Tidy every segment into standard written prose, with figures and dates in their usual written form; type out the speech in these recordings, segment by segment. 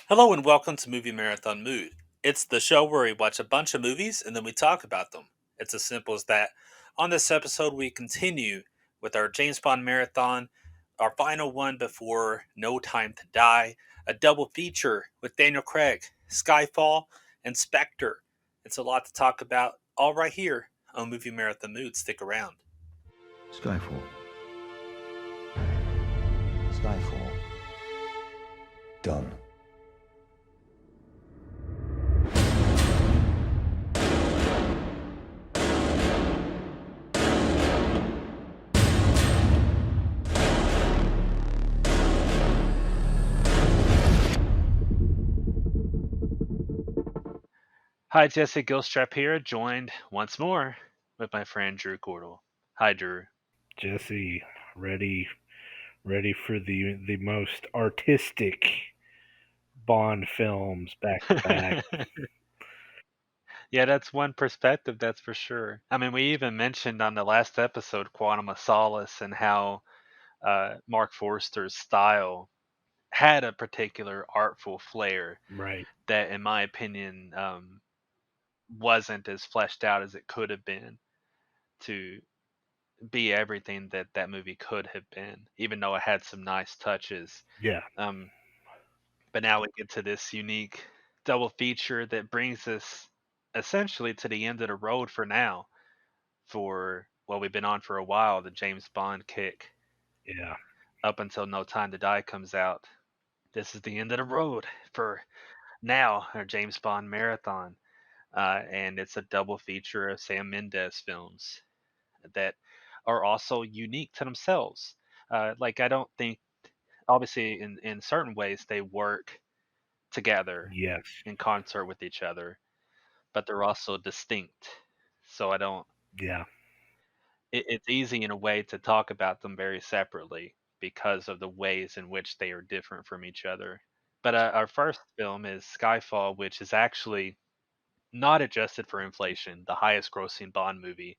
Hello and welcome to Movie Marathon Mood. It's the show where we watch a bunch of movies and then we talk about them. It's as simple as that. On this episode, we continue with our James Bond marathon, our final one before No Time to Die, a double feature with Daniel Craig, Skyfall, and Spectre. It's a lot to talk about, all right here on Movie Marathon Mood. Stick around. Skyfall. Skyfall. Done. Hi, Jesse Gilstrap here, joined once more with my friend Drew Gordle. Hi, Drew. Jesse, ready ready for the most artistic Bond films back to back. Yeah, that's one perspective, that's for sure. I mean, we even mentioned on the last episode Quantum of Solace and how Mark Forster's style had a particular artful flair Right. that, in my opinion, wasn't as fleshed out as it could have been to be everything that that movie could have been, even though it had some nice touches. Yeah. Um, but now we get to this unique double feature that brings us essentially to the end of the road for now for well we've been on for a while, the James Bond kick Yeah. up until No Time to Die comes out. This is the end of the road for now, our James Bond marathon. And it's a double feature of Sam Mendes films that are also unique to themselves. Like I don't think obviously in certain ways they work together Yes. in concert with each other, but they're also distinct. So I don't Yeah. it's easy in a way to talk about them very separately because of the ways in which they are different from each other. But our first film is Skyfall, which is actually not adjusted for inflation, the highest grossing Bond movie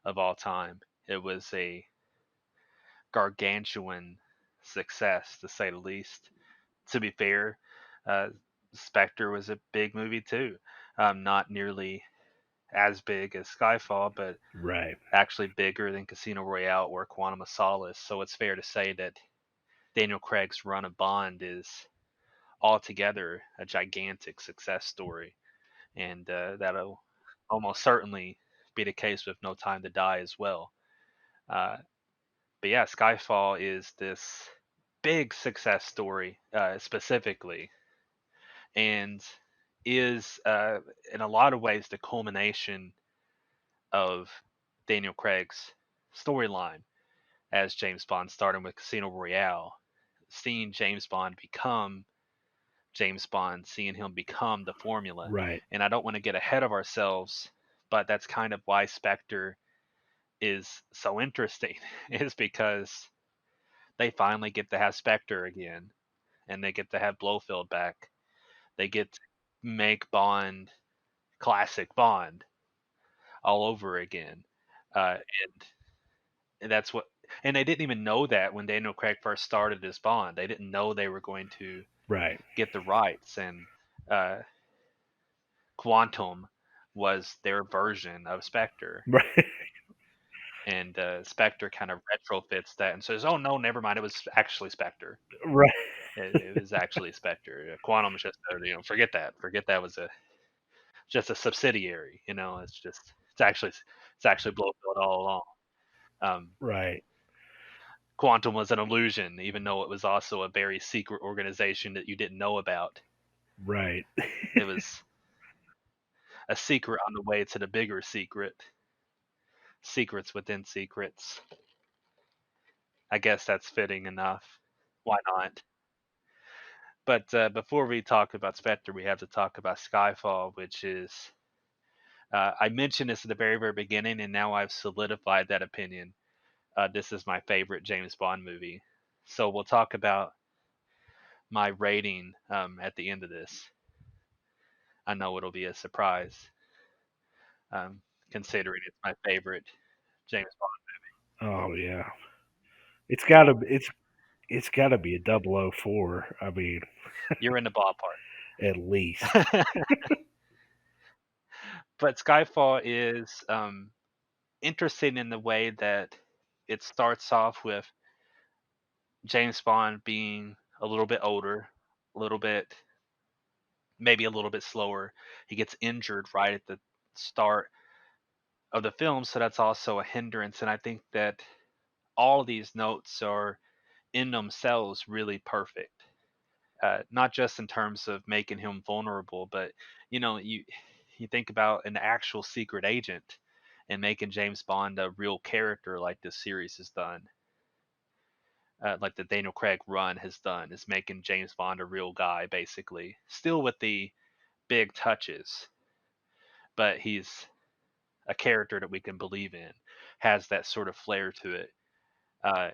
of all time. It was a gargantuan success, to say the least. To be fair, uh, Spectre was a big movie too. Not nearly as big as Skyfall, but Right. actually bigger than Casino Royale or Quantum of Solace. So it's fair to say that Daniel Craig's run of Bond is altogether a gigantic success story, and that'll almost certainly be the case with No Time to Die as well. Uh, but yeah, Skyfall is this big success story specifically, and is in a lot of ways the culmination of Daniel Craig's storyline as James Bond, starting with Casino Royale, seeing James Bond become James Bond, seeing him become the formula. Right. And I don't want to get ahead of ourselves, but that's kind of why Spectre is so interesting, is because they finally get to have Spectre again, and they get to have Blofeld back. They get to make Bond classic Bond all over again. And that's what, and they didn't even know that when Daniel Craig first started as Bond. They didn't know they were going to Right. get the rights, and uh, Quantum was their version of Spectre, Right. and Spectre kind of retrofits that and says, "Oh no, never mind. It was actually Spectre. Right. It was actually Spectre. Quantum's just forget that. Forget that was a just a subsidiary. It's actually Blofeld all along. Um, Right. Quantum was an illusion, even though it was also a very secret organization that you didn't know about. Right. It was a secret on the way to the bigger secret, secrets within secrets. I guess that's fitting enough. Why not? But before we talk about Spectre, we have to talk about Skyfall, which is I mentioned this at the very, very beginning, and now I've solidified that opinion. This is my favorite James Bond movie. So we'll talk about my rating at the end of this. I know it'll be a surprise, um, considering it's my favorite James Bond. Oh yeah. It's gotta. It's. It's got to be a 004. I mean, You're in the ballpark. at least. But Skyfall is interesting in the way that it starts off with James Bond being a little bit older, a little bit, maybe a little bit slower. He gets injured right at the start of the film, so that's also a hindrance. And I think that all these notes are in themselves really perfect. Not just in terms of making him vulnerable, but you think about an actual secret agent and making James Bond a real character like this series has done, like the Daniel Craig run has done, is making James Bond a real guy, basically. Still with the big touches, but he's a character that we can believe in, has that sort of flair to it. Uh,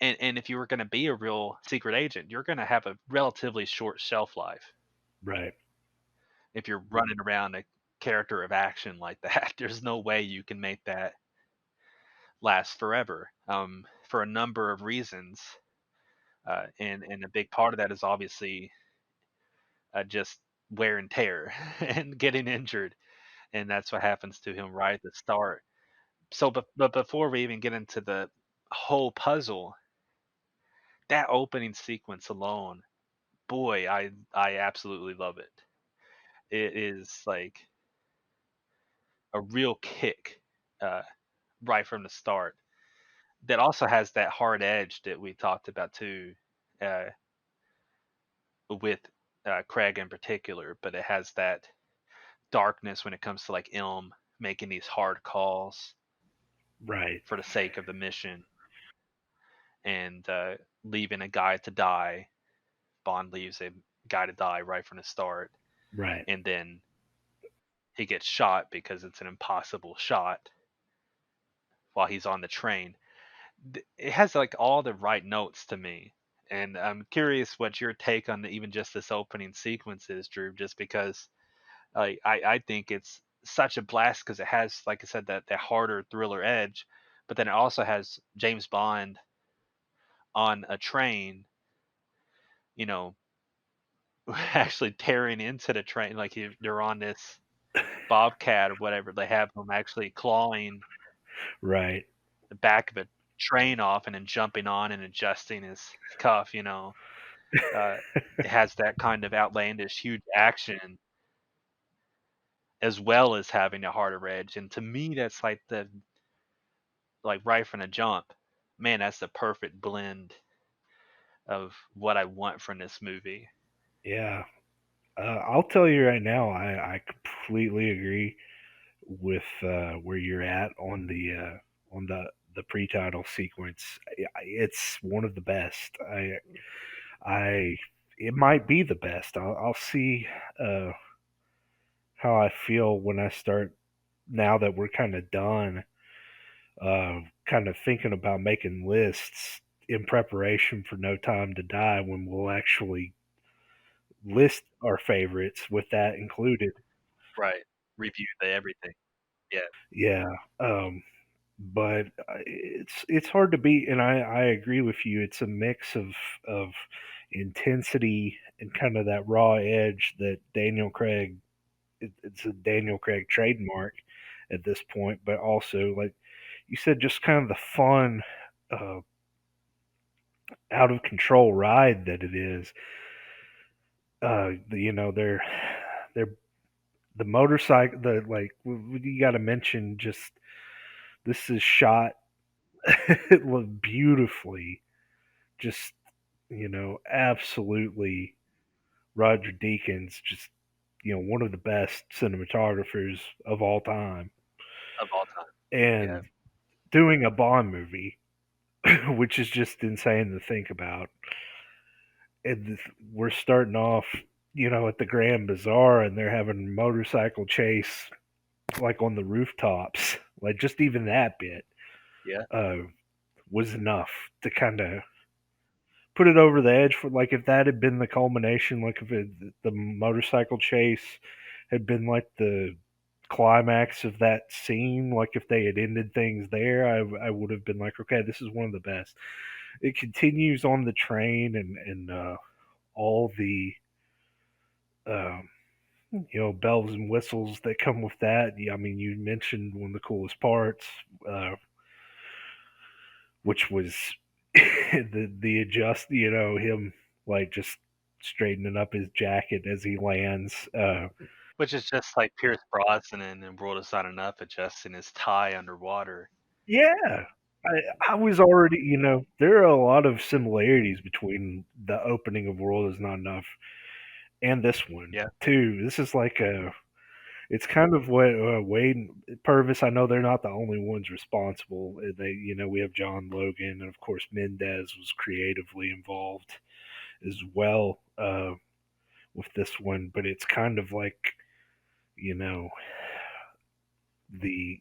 and if you were going to be a real secret agent, you're going to have a relatively short shelf life. Right. If you're running around a character of action like that, there's no way you can make that last forever, for a number of reasons. And a big part of that is obviously just wear and tear and getting injured, and that's what happens to him right at the start. So, but before we even get into the whole puzzle, that opening sequence alone, boy, I absolutely love it. It is like a real kick, uh, right from the start. That also has that hard edge that we talked about too, uh, with Craig in particular, but it has that darkness when it comes to like Ilm making these hard calls Right. for the sake of the mission, and leaving a guy to die. Bond leaves a guy to die right from the start, Right. and then he gets shot because it's an impossible shot while he's on the train. It has like all the right notes to me, and I'm curious what your take on even just this opening sequence is, Drew. Just because I think it's such a blast because it has, like I said, that harder thriller edge, but then it also has James Bond on a train, you know, actually tearing into the train like they're on this bobcat or whatever. They have him actually clawing Right. the back of a train off and then jumping on and adjusting his cuff. Uh, it has that kind of outlandish, huge action as well as having a harder edge. And to me, that's like right from the jump. Man, that's the perfect blend of what I want from this movie. Yeah. I'll tell you right now, I completely agree with where you're at on the pre-title sequence. It's one of the best. I it might be the best. I'll see uh, how I feel when I start now that we're kind of done. Kind of thinking about making lists in preparation for No Time to Die when we'll actually list our favorites with that included. Right. Review the everything. Yeah. Yeah. But it's hard to beat, and I agree with you. It's a mix of intensity and kind of that raw edge that Daniel Craig. It's a Daniel Craig trademark at this point, but also like you said, just kind of the fun, uh, out of control ride that it is. They're the motorcycle. The like you got to mention just this is shot beautifully. Just absolutely Roger Deakins, just one of the best cinematographers of all time, Of all time. Yeah. and doing a Bond movie, which is just insane to think about. And we're starting off, at the Grand Bazaar, and they're having a motorcycle chase like on the rooftops. Like just even that bit Yeah. uh, was enough to kind of put it over the edge for like if that had been the culmination, like if the motorcycle chase had been like the climax of that scene, like if they had ended things there, I would have been like, okay, this is one of the best. it continues on the train and all the um, bells and whistles that come with that. I mean, you mentioned one of the coolest parts, uh, which was the adjust. Him like just straightening up his jacket as he lands. Which is just like Pierce Brosnan in World Is Not Enough adjusting his tie underwater. Yeah, I was already. There are a lot of similarities between the opening of World Is Not Enough and this one Yeah. too. This is like a it's kind of what Wade and Purvis. I know they're not the only ones responsible. We have John Logan, and of course Mendes was creatively involved as well with this one. But it's kind of like you know the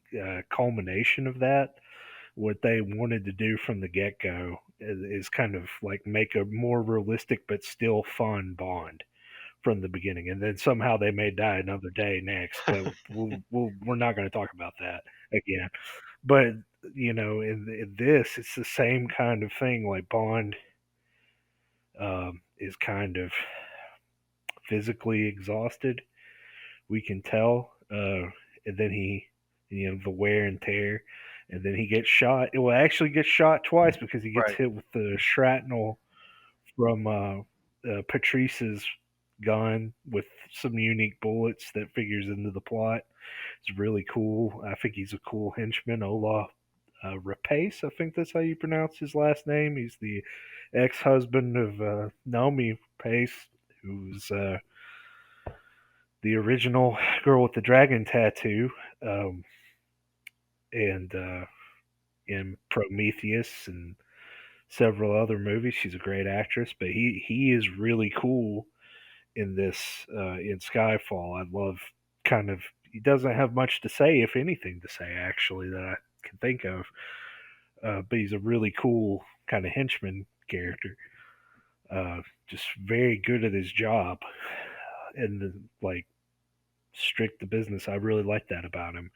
culmination of that. What they wanted to do from the get go is kind of like make a more realistic but still fun Bond from the beginning, and then somehow they may die another day next. But we're not going to talk about that again. But in this, it's the same kind of thing. Like Bond is kind of physically exhausted. We can tell, and then the wear and tear, and then he gets shot. It will actually get shot twice because he gets Right. hit with the shrapnel from Patrice's gun with some unique bullets that figures into the plot. It's really cool. I think he's a cool henchman, Olaf Rapace. I think that's how you pronounce his last name. He's the ex-husband of Naomi Pace, who's the original girl with the dragon tattoo, um, and in Prometheus and several other movies. She's a great actress, but he is really cool in this in Skyfall. I love kind of he doesn't have much to say, if anything to say actually that I can think of. But he's a really cool kind of henchman character. Just very good at his job and like strict to business. I really like that about him.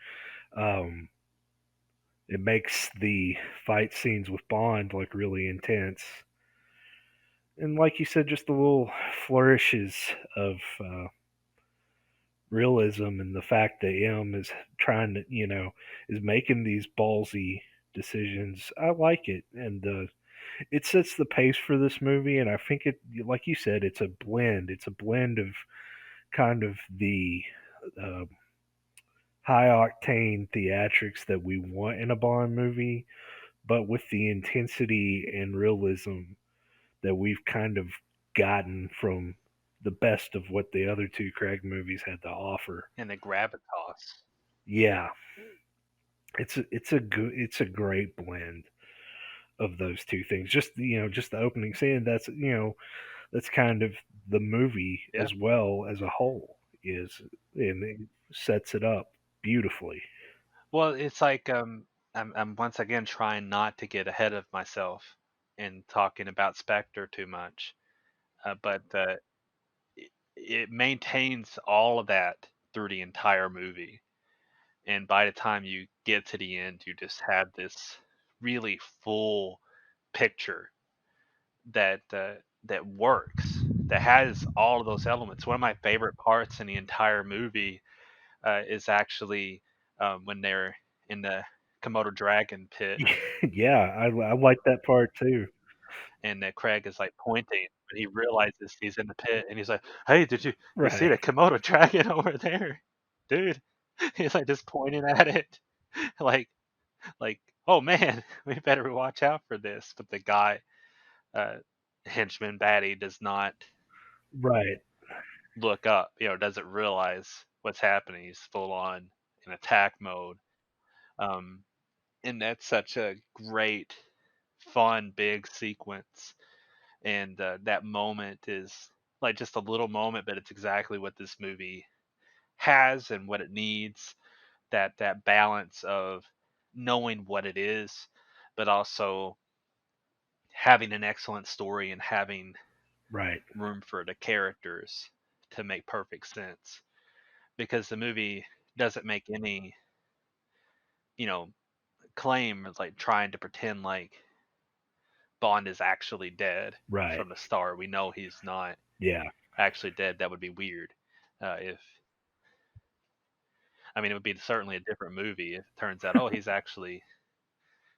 Um, it makes the fight scenes with Bond like really intense. And like you said, just the little flourishes of realism and the fact that M is trying to, is making these ballsy decisions. I like it, and it sets the pace for this movie. And I think it, like you said, it's a blend. It's a blend of kind of the uh, high octane theatrics that we want in a Bond movie, but with the intensity and realism that we've kind of gotten from the best of what the other two Craig movies had to offer. And the gravitas. Yeah, it's a great blend of those two things. Just just the opening scene. That's kind of the movie Yeah. as well as a whole is, and it sets it up beautifully. Well, it's like I'm once again trying not to get ahead of myself in talking about Spectre too much, but it maintains all of that through the entire movie. And by the time you get to the end, you just have this really full picture that that works, that has all of those elements. One of my favorite parts in the entire movie is actually when they're in the Komodo dragon pit, Yeah, I like that part too. and that Craig is like pointing, but he realizes he's in the pit, and he's like, "Hey, did you see Right. the Komodo dragon over there, dude?" He's like just pointing at it, like like, "Oh man, we better watch out for this." But the guy, uh, henchman baddie, does not Right. look up, doesn't realize what's happening. He's full on in attack mode. Um, and that's such a great, fun, big sequence. And that moment is like just a little moment, but it's exactly what this movie has and what it needs. That balance of knowing what it is, but also having an excellent story and having Right. room for the characters to make perfect sense. Because the movie doesn't make any, you know, claim like trying to pretend like Bond is actually dead Right. from the start. We know he's not Yeah. actually dead. That would be weird. If I mean, it would be certainly a different movie if it turns out, oh, he's actually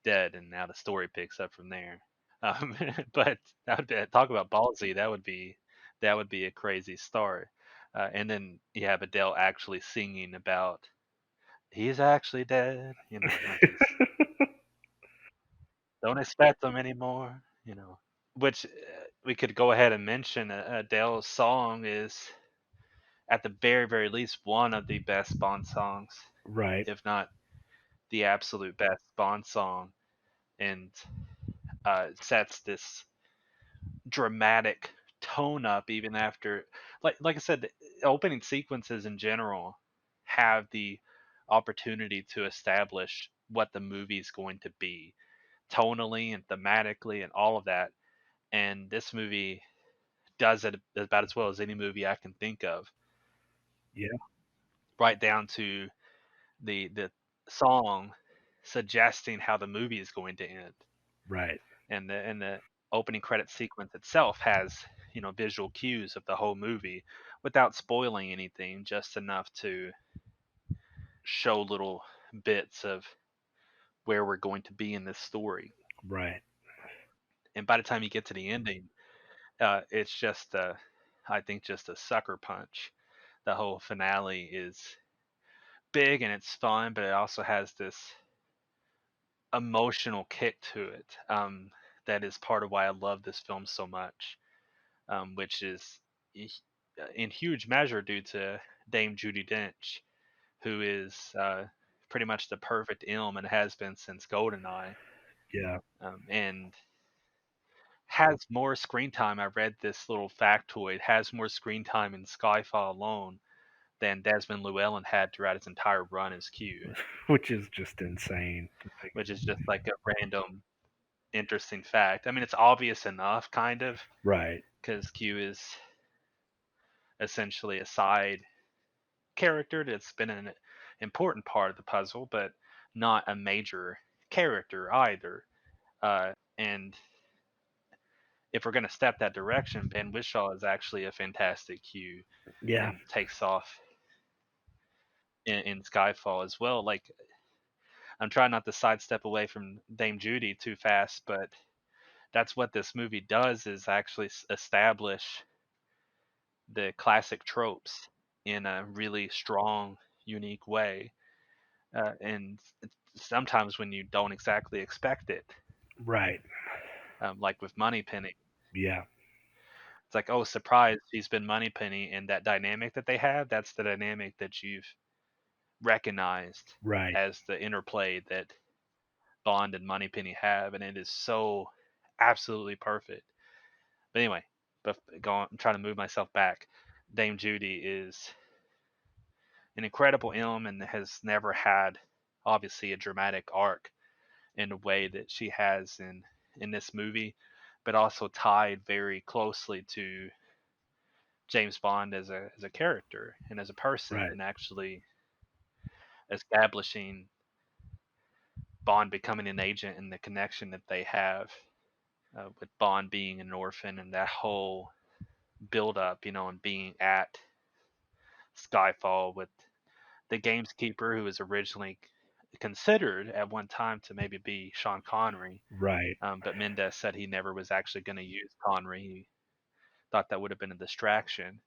dead, and now the story picks up from there. Um, but that would be, talk about ballsy. That would be a crazy start. And then you have Adele actually singing about he's actually dead. Like he's don't expect him anymore. Which we could go ahead and mention. Adele's song is at the very very least one of the best Bond songs, Right. if not the absolute best Bond song, and sets this dramatic tone up even after, like I said, the opening sequences in general have the opportunity to establish what the movie is going to be tonally and thematically and all of that. And this movie does it about as well as any movie I can think of, Yeah. right down to the song suggesting how the movie is going to end. Right. And the opening credit sequence itself has visual cues of the whole movie without spoiling anything, just enough to show little bits of where we're going to be in this story. Right. And by the time you get to the ending, it's just I think just a sucker punch. The whole finale is big and it's fun, but it also has this emotional kick to it, that is part of why I love this film so much, which is in huge measure due to Dame Judi Dench, who is pretty much the perfect ilm and has been since Goldeneye, Yeah. and has more screen time. I read this little factoid, has more screen time in Skyfall alone than Desmond Llewellyn had throughout his entire run as Q, Which is just insane. Like, which is just like a random interesting fact. I mean, it's obvious enough, kind of, right. because Q is essentially a side character that's been an important part of the puzzle, but not a major character either. And if we're going to step that direction, Ben Whishaw is actually a fantastic Q Yeah. and takes off in Skyfall as well. Like, I'm trying not to sidestep away from Dame Judy too fast, but that's what this movie does is actually establish the classic tropes in a really strong, unique way. And sometimes when you don't exactly expect it, Right. like with Moneypenny, Yeah. it's like, oh, surprise, she's been Moneypenny, and that dynamic that they have, that's the dynamic that you've recognized Right. as the interplay that Bond and Moneypenny have, and it is so absolutely perfect. But anyway, I'm trying to move myself back. Dame Judy is an incredible ilm and has never had, obviously, a dramatic arc in a way that she has in this movie, but also tied very closely to James Bond as a character and as a person, Right. and actually establishing Bond becoming an agent and the connection that they have, with Bond being an orphan and that whole build up, and being at Skyfall with the gamekeeper who was originally considered at one time to maybe be Sean Connery. Right. But Mendes said he never was actually going to use Connery. He thought that would have been a distraction,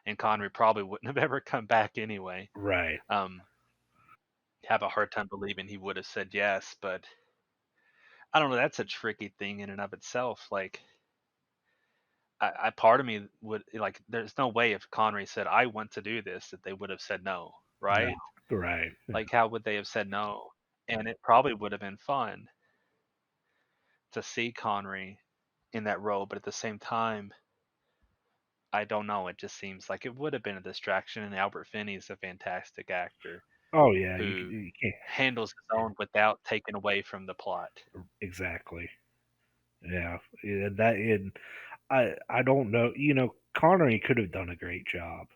and Connery probably wouldn't have ever come back anyway. Right. Um, have a hard time believing he would have said yes, but I don't know. That's a tricky thing in and of itself. Like, I part of me would like. There's no way if Connery said I want to do this that they would have said no, No. right? Right. Like, how would they have said no? And it probably would have been fun to see Connery in that role, but at the same time, I don't know. It just seems like it would have been a distraction. And Albert Finney's a fantastic actor Oh yeah. who You can't. handles his own without taking away from the plot. Exactly. Yeah. Yeah. That. And I don't know. Connery could have done a great job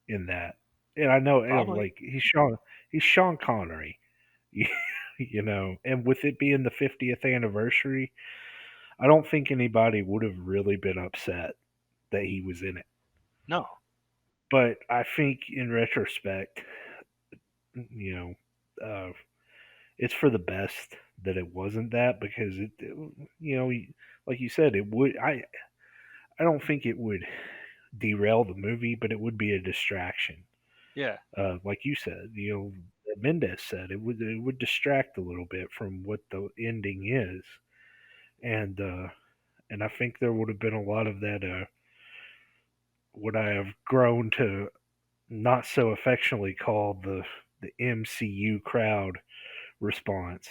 in that. And I know, Probably. like he's Sean Connery. And with it being the 50th anniversary, I don't think anybody would have really been upset that he was in it. No. But I think in retrospect, you uh, it's for the best that it wasn't that, because you know, like you said, it would. I don't think it would derail the movie, but it would be a distraction. Yeah. Like you said, Mendes said it would distract a little bit from what the ending is, and I think there would have been a lot of that. What I have grown to not so affectionately call the MCU crowd response,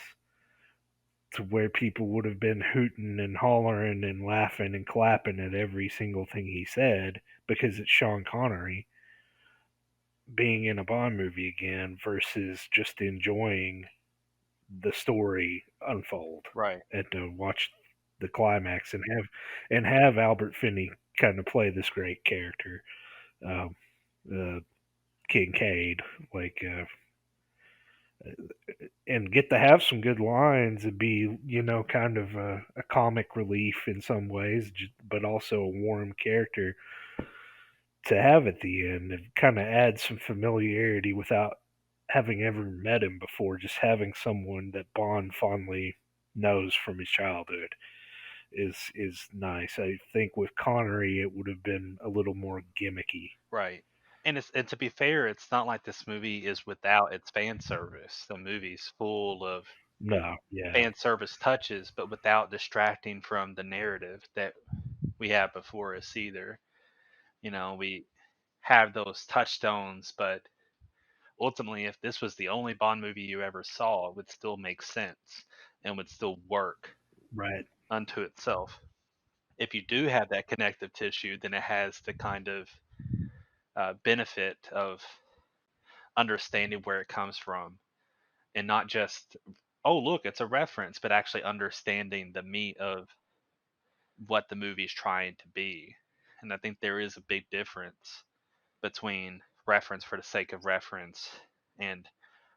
to where people would have been hooting and hollering and laughing and clapping at every single thing he said, because it's Sean Connery being in a Bond movie again, versus just enjoying the story unfold Right. and to watch the climax and have Albert Finney kind of play this great character, um, uh, Kincaid, like, and get to have some good lines and be, kind of a comic relief in some ways, but also a warm character to have at the end, and kind of add some familiarity without having ever met him before. Just having someone that Bond fondly knows from his childhood is nice. I think with Connery, it would have been a little more gimmicky. Right. And to be fair, it's not like this movie is without its fan service. The movie's full of No, yeah, fan service touches, but without distracting from the narrative that we have before us either. We have those touchstones, but ultimately, if this was the only Bond movie you ever saw, it would still make sense and would still work right, unto itself. If you do have that connective tissue, then it has the kind of benefit of understanding where it comes from, and not just, oh, look, it's a reference, but actually understanding the meat of what the movie is trying to be. And I think there is a big difference between reference for the sake of reference and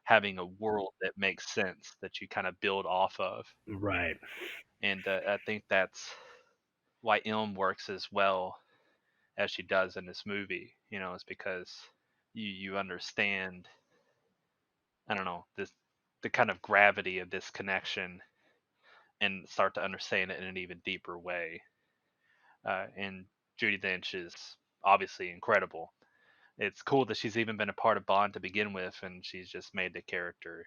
having a world that makes sense that you kind of build off of. right, And I think that's why Ilm works as well as she does in this movie. Is because you understand, I don't know, this the kind of gravity of this connection, and start to understand it in an even deeper way. And Judi Dench is obviously incredible. It's cool that she's even been a part of Bond to begin with, and she's just made the character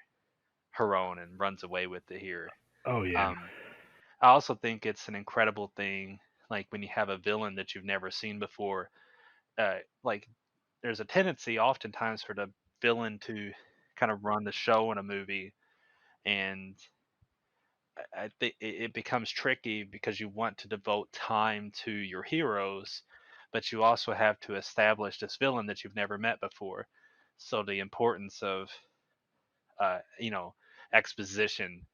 her own and runs away with it here. oh yeah, Um, I also think it's an incredible thing, like when you have a villain that you've never seen before. Like there's a tendency, oftentimes, for the villain to kind of run the show in a movie, and I think it becomes tricky because you want to devote time to your heroes, but you also have to establish this villain that you've never met before. So the importance of uh, you know exposition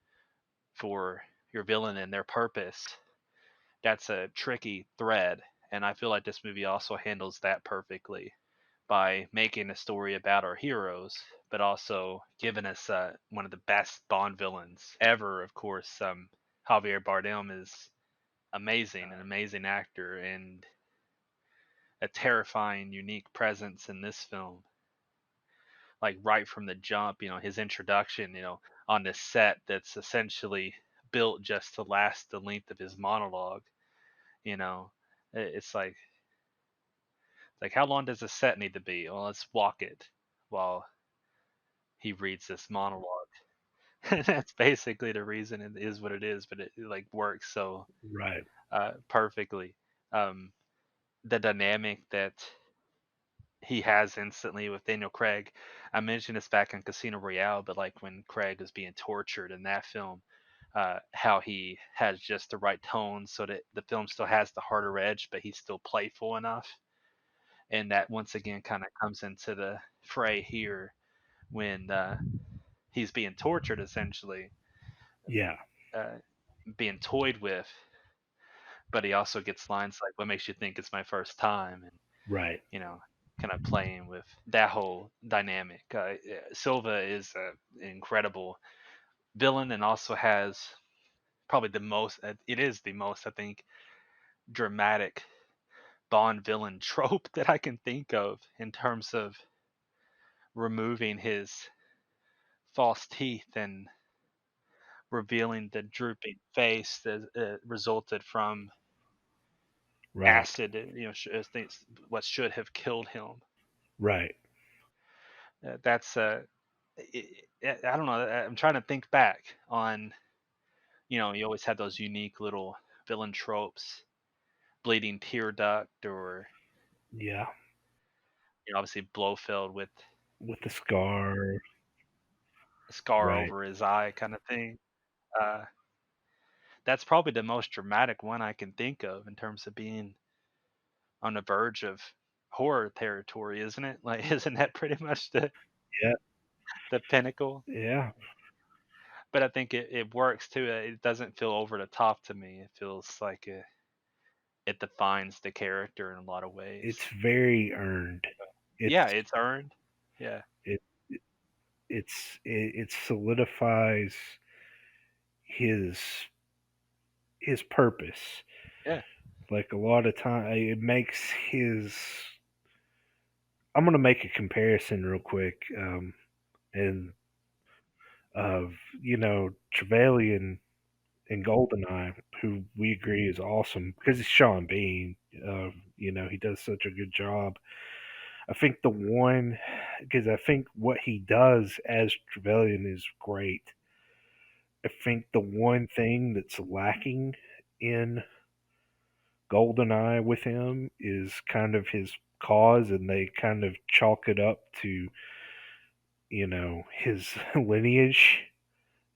for your villain and their purpose, that's a tricky thread, and I feel like this movie also handles that perfectly by making a story about our heroes, but also giving us one of the best Bond villains ever. Of course, Javier Bardem is amazing, an amazing actor, and a terrifying, unique presence in this film. Like right from the jump, his introduction, on this set that's essentially built just to last the length of his monologue. You know, it's like how long does a set need to be? Well, let's walk it while he reads this monologue. That's basically the reason it is what it is, but it like works so right, perfectly. Um, the dynamic that he has instantly with Daniel Craig. I mentioned this back in Casino Royale, but like when Craig is being tortured in that film, how he has just the right tone so that the film still has the harder edge, but he's still playful enough. And that once again kind of comes into the fray here when he's being tortured, essentially, yeah, uh, being toyed with, but he also gets lines like, "What makes you think it's my first time?" And right, you know, kind of playing with that whole dynamic. Silva is an incredible villain and also has probably the most. It is the most, I think, dramatic Bond villain trope that I can think of in terms of removing his false teeth and revealing the drooping face that resulted from Right. acid. What should have killed him. Right. That's I don't know. I'm trying to think back on, you always had those unique little villain tropes, bleeding tear duct, or Yeah. obviously Blofeld with With the scar. a scar Right. over his eye, kind of thing. Uh, that's probably the most dramatic one I can think of in terms of being on the verge of horror territory, isn't it? Like, isn't that pretty much Yeah. the pinnacle? Yeah. But I think it works too. It doesn't feel over the top to me. It feels like it defines the character in a lot of ways. It's very earned. Yeah, It's it's earned. Yeah, it it solidifies his his purpose. yeah, Like a lot of time, it makes his. I'm gonna make a comparison real quick, and of Trevelyan and Goldeneye, who we agree is awesome because it's Sean Bean. He does such a good job. I think the one, because I think what he does as Trevelyan is great. I think the one thing that's lacking in Goldeneye with him is kind of his cause, and they kind of chalk it up to his lineage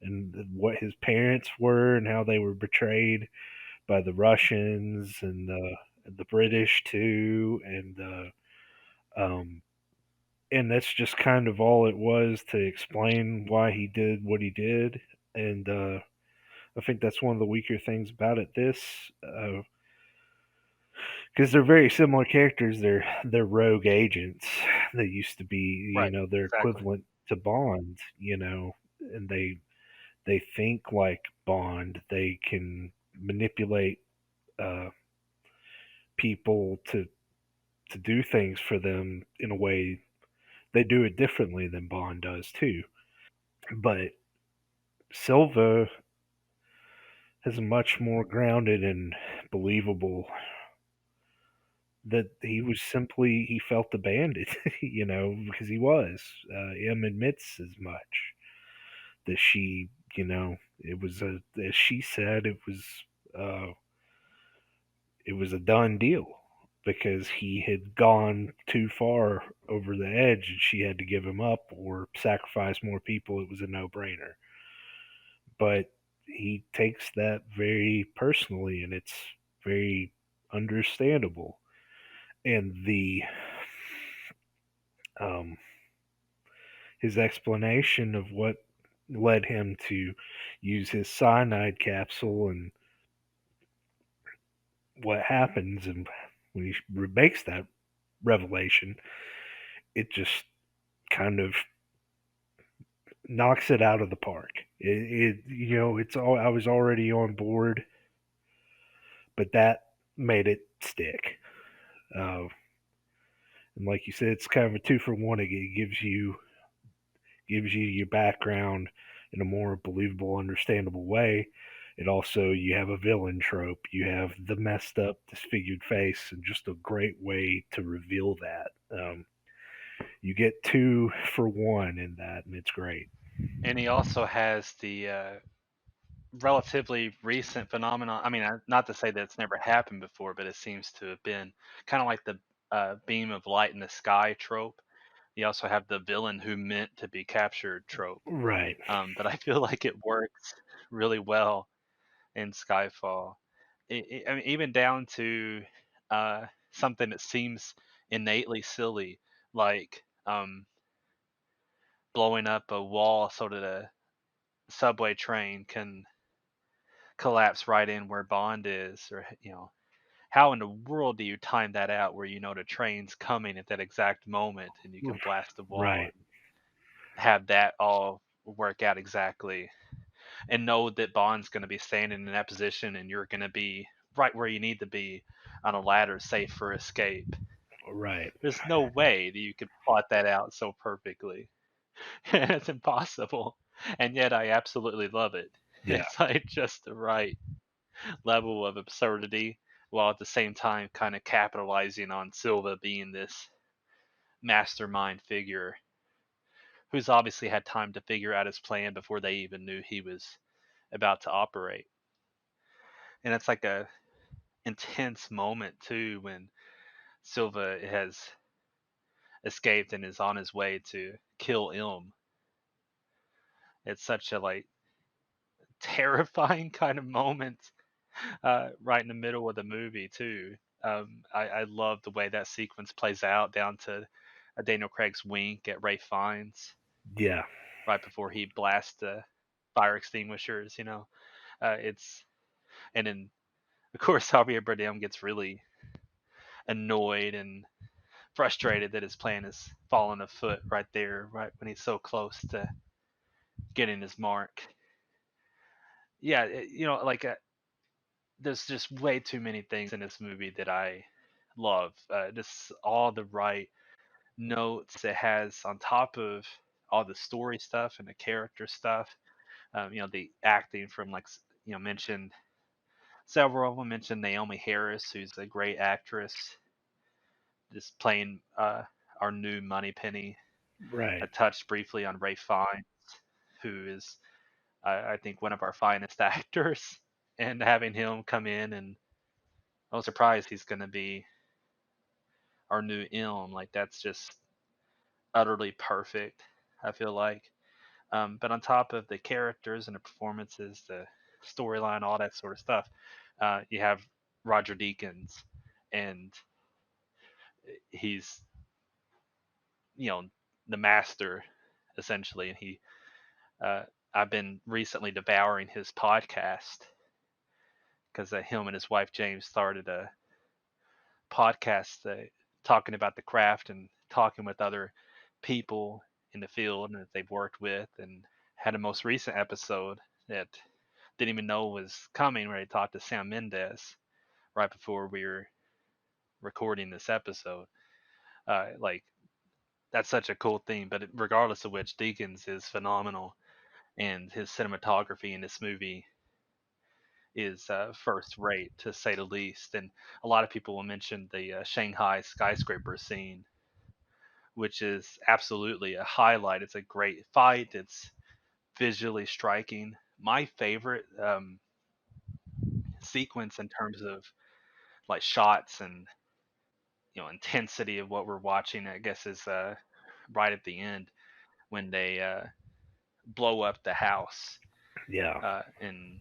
and what his parents were and how they were betrayed by the Russians and the British too, um, and that's just kind of all it was to explain why he did what he did, and I think that's one of the weaker things about it. Because they're very similar characters. They're rogue agents. They used to be, right, their exactly. equivalent to Bond, and they think like Bond. They can manipulate uh, people to do things for them in a way they do it differently than Bond does too. But Silva has a much more grounded and believable that he felt abandoned, because he was. M admits as much that it was as she said, uh, it was a done deal because he had gone too far over the edge and she had to give him up or sacrifice more people. It was a no brainer. But he takes that very personally and it's very understandable. And um, his explanation of what led him to use his cyanide capsule and what happens and when he makes that revelation, it just kind of knocks it out of the park. It's all I was already on board, but that made it stick. Uh, and like you said, it's kind of a two for one. It gives you your background in a more believable, understandable way. It also you have a villain trope. You have the messed up, disfigured face, and just a great way to reveal that. You get two for one in that, and it's great. And he also has the relatively recent phenomenon. I mean, not to say that it's never happened before, but it seems to have been kind of like the beam of light in the sky trope. You also have the villain who meant to be captured trope. Right. But I feel like it works really well in Skyfall. I mean, even down to something that seems innately silly, like blowing up a wall so that a subway train can collapse right in where Bond is, or how in the world do you time that out where the train's coming at that exact moment and you can blast the wall Right. and have that all work out exactly? and know that Bond's going to be standing in that position and you're going to be right where you need to be on a ladder safe for escape. Right. There's no way that you could plot that out so perfectly. It's impossible. And yet I absolutely love it. Yeah. It's like just the right level of absurdity while at the same time kind of capitalizing on Silva being this mastermind figure who's obviously had time to figure out his plan before they even knew he was about to operate. And it's like a intense moment too when Silva has escaped and is on his way to kill Ilm. It's such a like terrifying kind of moment right in the middle of the movie too. I love the way that sequence plays out down to Daniel Craig's wink at Ray Fiennes Yeah. right before he blasts the fire extinguishers. It's and then of course Javier Bardem gets really annoyed and frustrated that his plan is falling afoot right there, right when he's so close to getting his mark. Yeah, like there's just way too many things in this movie that I love. Just all the right notes it has on top of all the story stuff and the character stuff. The acting from mentioned several of them mentioned Naomi Harris, who's a great actress, just playing our new Moneypenny. I Right. touched briefly on Ray Fiennes, who is I think one of our finest actors, and having him come in and I was surprised he's going to be our new Ilm. Like that's just utterly perfect. I feel like. But on top of the characters and the performances, the storyline, all that sort of stuff, you have Roger Deakins, and he's you know the master essentially, and he uh, I've been recently devouring his podcast because him and his wife James started a podcast talking about the craft and talking with other people in the field and that they've worked with, and had a most recent episode that didn't even know was coming where they talked to Sam Mendes right before we were recording this episode. Like that's such a cool thing, but regardless of which, Deakins is phenomenal, and his cinematography in this movie is first rate to say the least. And a lot of people will mention the Shanghai skyscraper scene, which is absolutely a highlight. It's a great fight. It's visually striking. My favorite sequence in terms of like shots and intensity of what we're watching, I guess, is right at the end when they blow up the house Yeah. and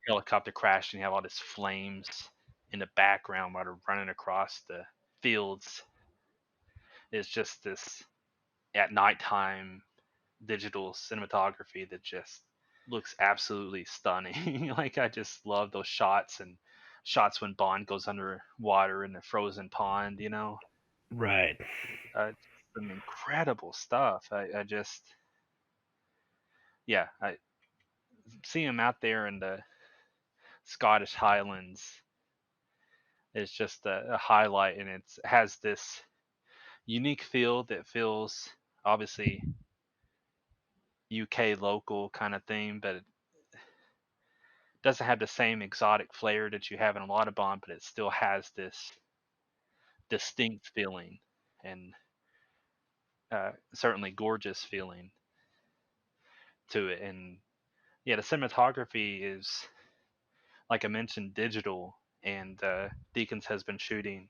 helicopter crash, and you have all this flames in the background while they're running across the fields. It's just this at nighttime digital cinematography that just looks absolutely stunning. Like I just love those shots and shots when Bond goes underwater in the frozen pond. Right. Some incredible stuff. I just yeah, I see him out there in the Scottish Highlands is just a highlight, and it has this unique feel that feels obviously UK local kind of thing, but it doesn't have the same exotic flair that you have in a lot of Bond, but it still has this distinct feeling and certainly gorgeous feeling to it. And yeah, the cinematography is, like I mentioned, digital, and Deakins has been shooting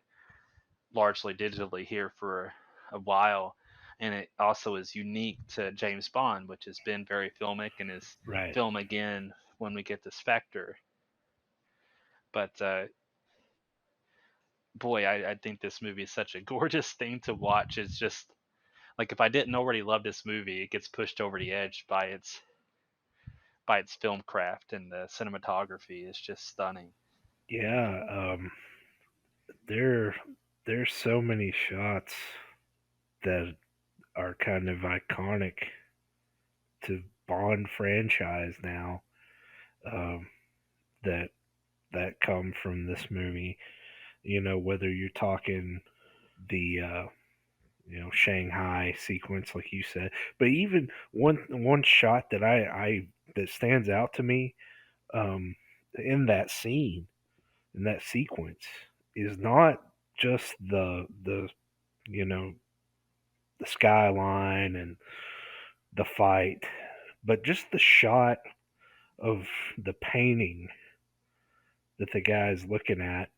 largely digitally here for a while. And it also is unique to James Bond, which has been very filmic and is Right. film again when we get to Spectre. But boy, I think this movie is such a gorgeous thing to watch. It's just like if I didn't already love this movie, it gets pushed over the edge by its film craft, and the cinematography is just stunning. Yeah. There there's so many shots that are kind of iconic to Bond franchise now, um, that come from this movie. Whether you're talking the Shanghai sequence, like you said, but even one shot that I that stands out to me, um, in that scene, in that sequence, is not just the you know the skyline and the fight, but just the shot of the painting that the guy's looking at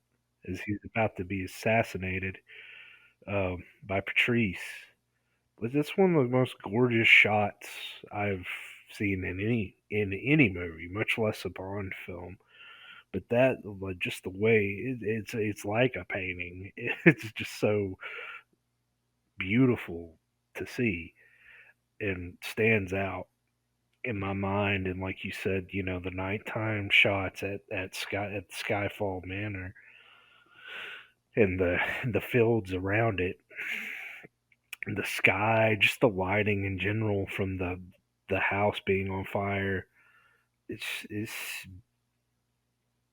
as he's about to be assassinated, by Patrice. But that's one of the most gorgeous shots I've seen in any movie, much less a Bond film. But that, like, just the way it's like a painting. It's just so beautiful to see and stands out in my mind. And like you said, the nighttime shots at Skyfall Manor and the fields around it, the sky, just the lighting in general from the house being on fire. It's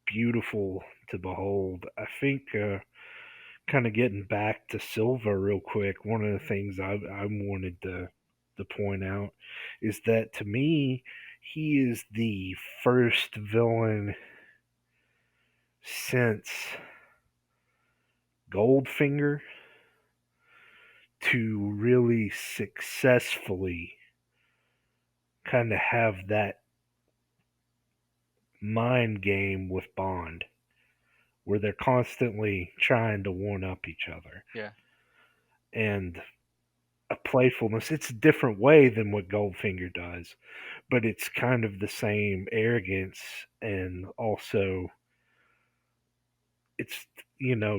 beautiful to behold. I think, kind of getting back to Silva real quick. One of the things I wanted to point out is that, to me, he is the first villain since Goldfinger to really successfully kind of have that mind game with Bond, where they're constantly trying to one up each other. Yeah. And a playfulness. It's a different way than what Goldfinger does, but it's kind of the same arrogance, and also it's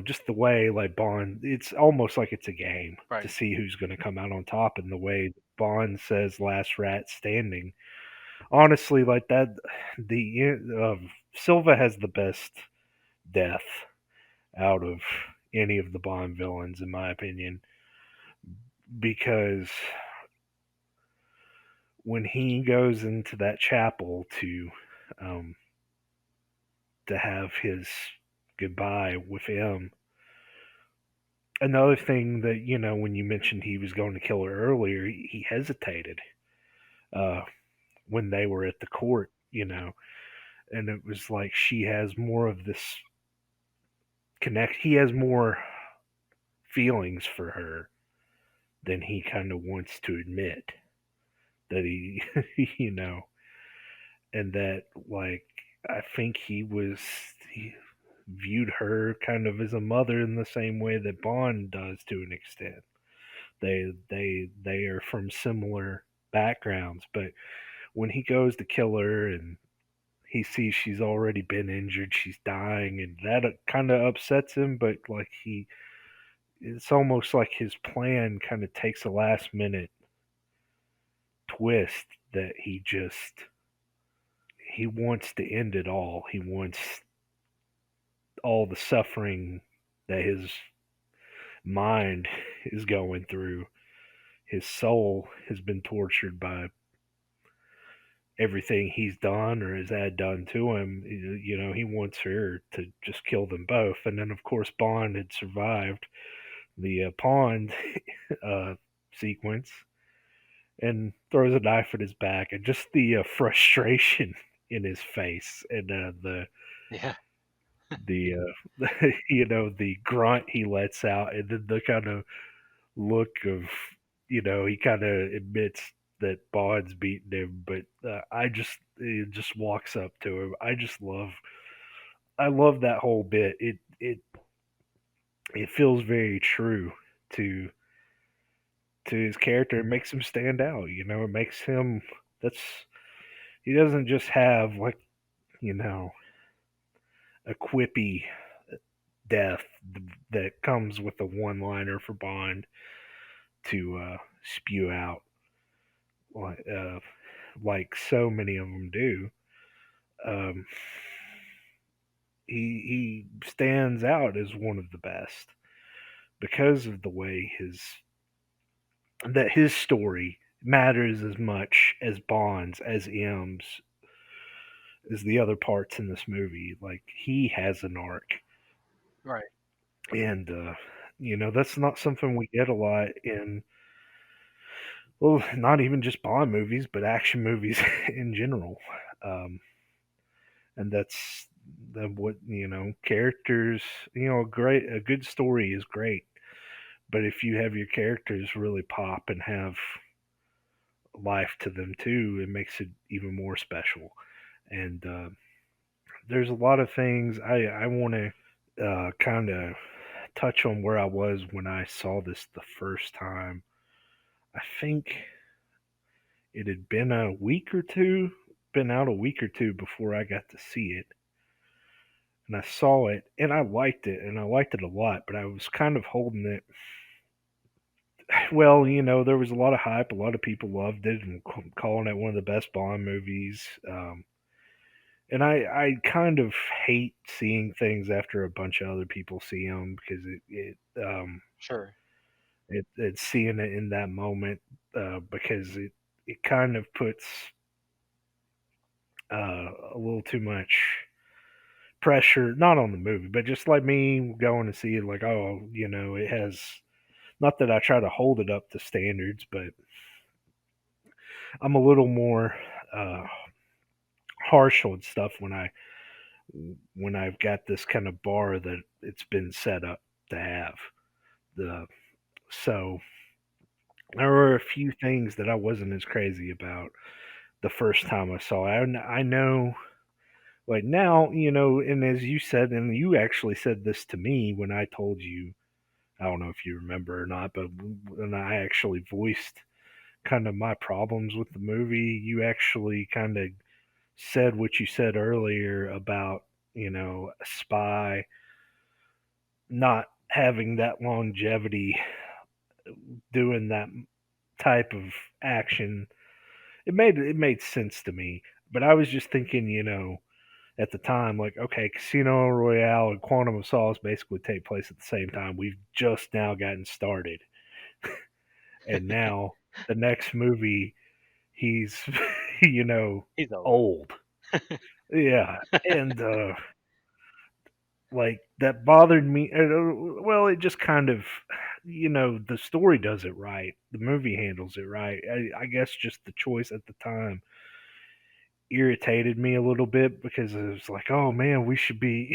just the way, like, Bond. It's almost like it's a game to Right. see who's going to come out on top, and the way Bond says "last rat standing." Honestly, like that, the Silva has the best death out of any of the Bond villains, in my opinion, because when he goes into that chapel um, to have his goodbye with him. Another thing that, when you mentioned he was going to kill her earlier, he hesitated, uh, when they were at the court, and it was like she has more of this connect. He has more feelings for her than he kind of wants to admit that he, you know, and that, like, I think he viewed her kind of as a mother in the same way that Bond does to an extent. They are from similar backgrounds, but when he goes to kill her and he sees she's already been injured, she's dying, and that kind of upsets him. But, like, it's almost like his plan kind of takes a last minute twist that he wants to end it all. He wants all the suffering that his mind is going through. His soul has been tortured by everything he's done or has had done to him. He wants her to just kill them both. And then, of course, Bond had survived the pond sequence and throws a knife at his back, and just the frustration in his face, and Yeah. the grunt he lets out, and then the kind of look of, he kind of admits that Bond's beaten him, but it just walks up to him. I love that whole bit. It feels very true to his character. It makes him stand out. It makes him. That's He doesn't just have, like, you know a quippy death that comes with a one liner for Bond to spew out, like, like so many of them do. Um, he stands out as one of the best because of the way his story matters as much as Bond's, as M's, as the other parts in this movie. Like he has an arc, Right. and that's not something we get a lot in. Well, not even just Bond movies, but action movies in general. Um, and that's what characters. A good story is great, but if you have your characters really pop and have life to them too, it makes it even more special. And there's a lot of things I want to kind of touch on where I was when I saw this the first time. I think it had been a week or two, been out a week or two before I got to see it. And I saw it and I liked it and I liked it a lot, but I was kind of holding it. Well, there was a lot of hype, a lot of people loved it and calling it one of the best Bond movies. And I kind of hate seeing things after a bunch of other people see them because Sure. it's seeing it in that moment because it kind of puts a little too much pressure, not on the movie, but just like me going to see it, like, oh, it has. Not that I try to hold it up to standards, but I'm a little more uh, harsh on stuff when I've got this kind of bar that it's been set up to have. The So there were a few things that I wasn't as crazy about the first time I saw it. I know, like now, and as you said, and you actually said this to me when I told you, I don't know if you remember or not, but when I actually voiced kind of my problems with the movie, you actually kind of said what you said earlier about, a spy not having that longevity doing that type of action. It made sense to me, but I was just thinking, at the time, like, okay, Casino Royale and Quantum of Solace basically take place at the same time. We've just now gotten started, and now the next movie, he's you know He's old. old, yeah, and like that bothered me. Well, it just kind of, the story does it right, the movie handles it right. I guess just the choice at the time irritated me a little bit because it was like, oh man, we should be,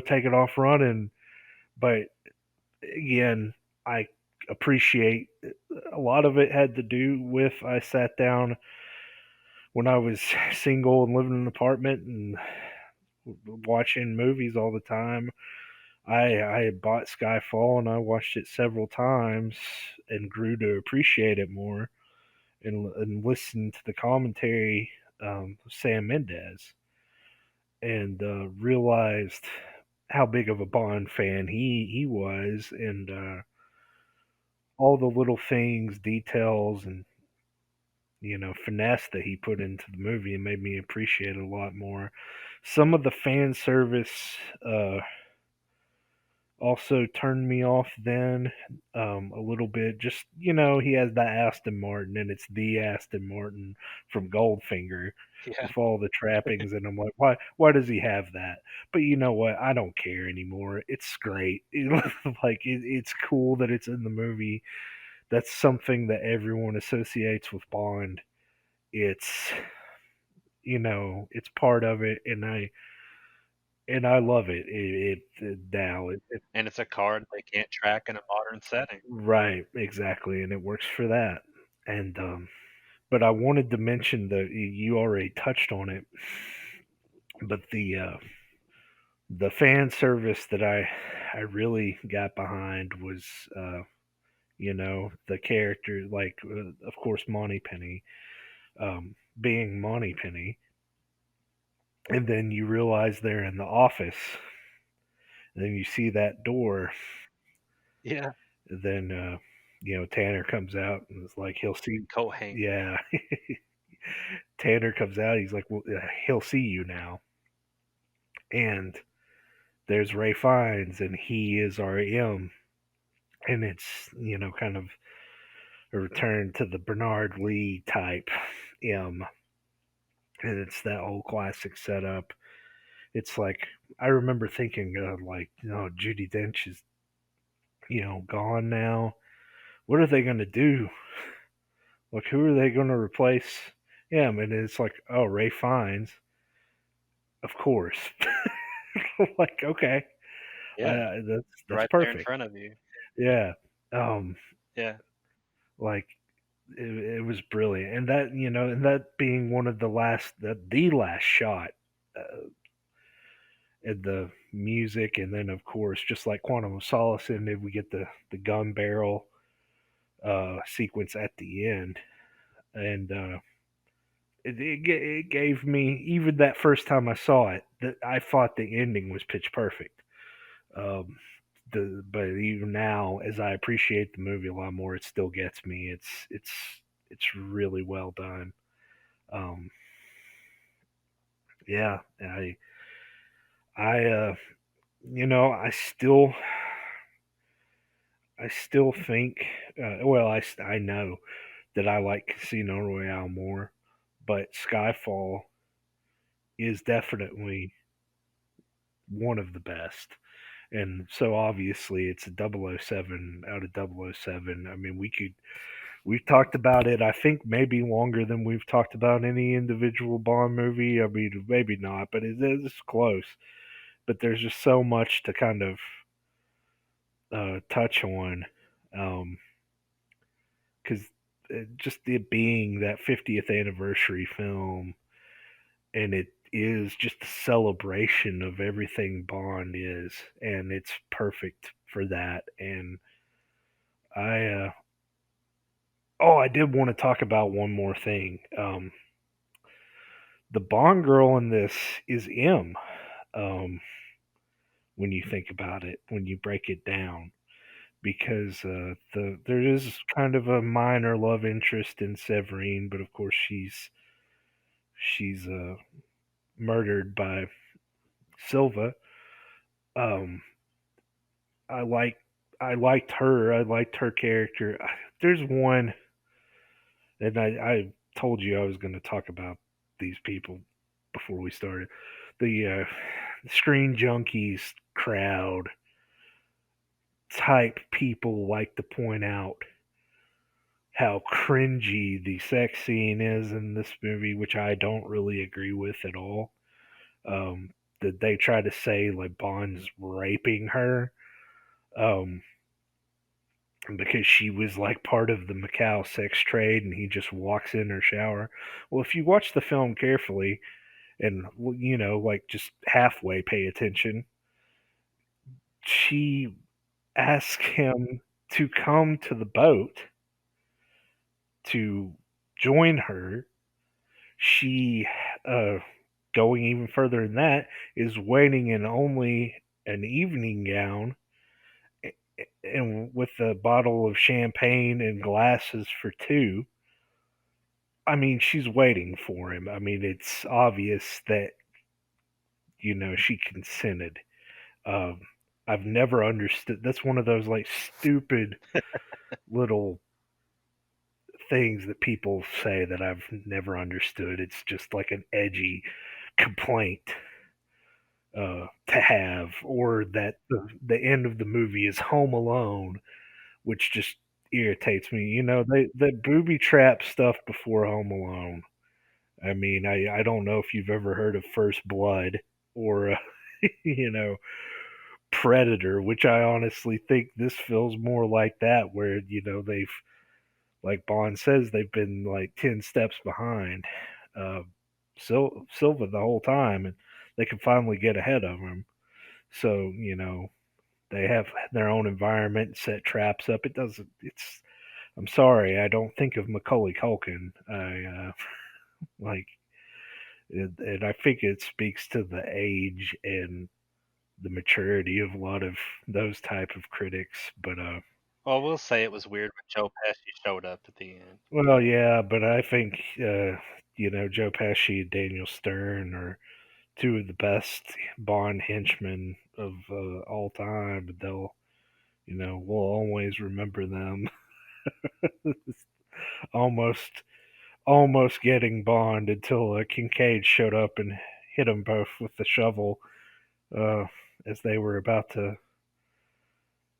taking off running. But again, I appreciate a lot of it had to do with I sat down when I was single and living in an apartment and watching movies all the time. I had bought Skyfall and I watched it several times and grew to appreciate it more and listened to the commentary of Sam Mendes and realized how big of a Bond fan he was and all the little things, details, and finesse that he put into the movie and made me appreciate it a lot more. Some of the fan service also turned me off then a little bit. Just he has that Aston Martin, and it's the Aston Martin from Goldfinger Yeah. with all the trappings, and I'm like, why does he have that? But you know what? I don't care anymore. It's great. Like it's cool that it's in the movie. That's something that everyone associates with Bond. It's it's part of it, and I love it. It now it And it's a card they can't track in a modern setting. Right, exactly, and it works for that. And but I wanted to mention that you already touched on it, but the fan service that I really got behind was the character, like of course Monty Penny being Monty Penny, and then you realize they're in the office, and then you see that door, Yeah. and then Tanner comes out and it's like he'll see, And coat hanger. yeah. Tanner comes out. He's like, well, he'll see you now. And there's Ray Fiennes, and he is RM. And it's, kind of a return to the Bernard Lee type M, and it's that old classic setup. It's like I remember thinking, like, Judy Dench is, gone now. What are they gonna do? Like, who are they gonna replace him? And it's like, oh, Ray Fiennes, of course. Like, okay, Yeah, that's right there in perfect. front of you. Yeah, um, Yeah. like it was brilliant, and that being one of the last shot, and the music, and then of course, just like Quantum of Solace, and then we get the gun barrel sequence at the end, and it gave me, even that first time I saw it, that I thought the ending was pitch perfect. Um, but even now, as I appreciate the movie a lot more, it still gets me. It's really well done. Um, yeah, I I still think, well, I know that I like Casino Royale more, but Skyfall is definitely one of the best. And so obviously it's a 007 out of 007. I mean, we've talked about it, I think, maybe longer than we've talked about any individual Bond movie. I mean, maybe not, but it is close. But there's just so much to kind of touch on, because just it being that 50th anniversary film, and it is just a celebration of everything Bond is, and it's perfect for that. And I oh, I did want to talk about one more thing. The Bond girl in this is M. Um, when you think about it, when you break it down, because there is kind of a minor love interest in Severine, but of course she's murdered by Silva. Um, I like I liked her. I liked her character. There's one, and I told you I was going to talk about these people before we started. The screen junkies crowd type people like to point out how cringy the sex scene is in this movie, which I don't really agree with at all. Um, that they try to say like Bond's raping her, um, because she was like part of the Macau sex trade, and he just walks in her shower. Well, if you watch the film carefully and like just halfway pay attention, she asks him to come to the boat to join her. She, uh, going even further than that, is waiting in only an evening gown and with a bottle of champagne and glasses for two. I mean, she's waiting for him. I mean, it's obvious that, she consented. Um, I've never understood. That's one of those like stupid little things that people say that I've never understood. It's just like an edgy complaint to have, or that the end of the movie is Home Alone, which just irritates me. They booby trap stuff before Home Alone. I mean, I don't know if you've ever heard of First Blood or you know Predator, which I honestly think this feels more like that, where they've, like Bond says, they've been like 10 steps behind uh, Silva the whole time, and they can finally get ahead of him. So they have their own environment, set traps up. It doesn't. It's. I'm sorry, I don't think of Macaulay Culkin. I like, and I think it speaks to the age and the maturity of a lot of those type of critics. But Well, we'll say it was weird when Joe Pesci showed up at the end. well, yeah, but I think Joe Pesci and Daniel Stern are two of the best Bond henchmen of all time. We'll always remember them. almost almost getting Bond until Kincaid showed up and hit them both with the shovel uh, as they were about to,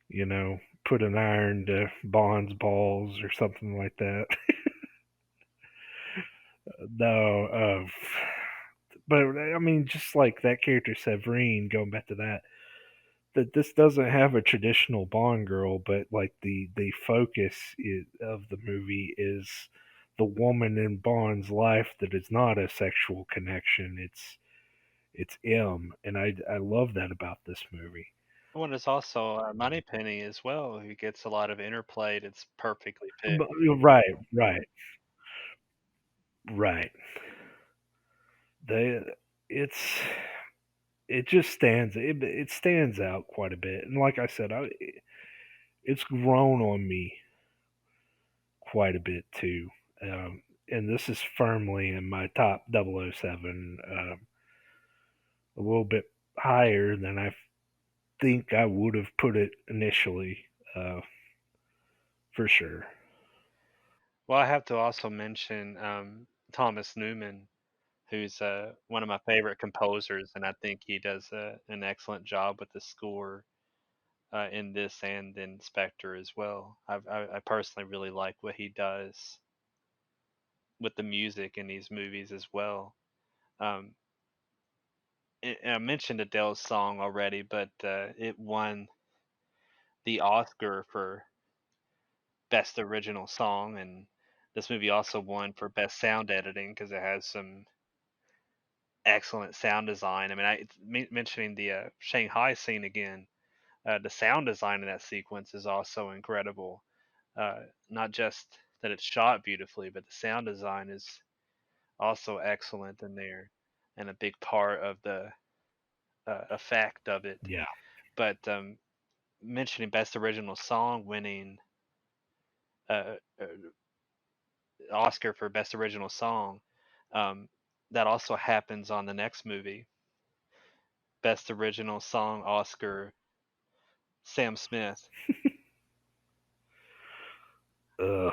you know, put an iron to Bond's balls or something like that. No, but I mean, just like that character Severine, going back to that, that this doesn't have a traditional Bond girl, but like the focus of the movie is the woman in Bond's life that is not a sexual connection. It's M, and I love that about this movie. Well, there's also Moneypenny as well, who gets a lot of interplay that's perfectly picked. But, right, right, right. They it's it just it stands out quite a bit, and like I said, it's grown on me quite a bit too. And this is firmly in my top 007, a little bit higher than I think I would have put it initially, uh, for sure. Well, I have to also mention Thomas Newman, who's one of my favorite composers, and I think he does an excellent job with the score in this and in Spectre as well. I personally really like what he does with the music in these movies as well. Um, I mentioned Adele's song already, but it won the Oscar for Best Original Song, and this movie also won for Best Sound Editing because it has some excellent sound design. I mean, mentioning the Shanghai scene again, the sound design in that sequence is also incredible. Not just that it's shot beautifully, but the sound design is also excellent in there and a big part of the effect of it. Yeah, But mentioning Best Original Song winning uh, Oscar for Best Original Song, um, that also happens on the next movie. Best Original Song Oscar, Sam Smith. uh,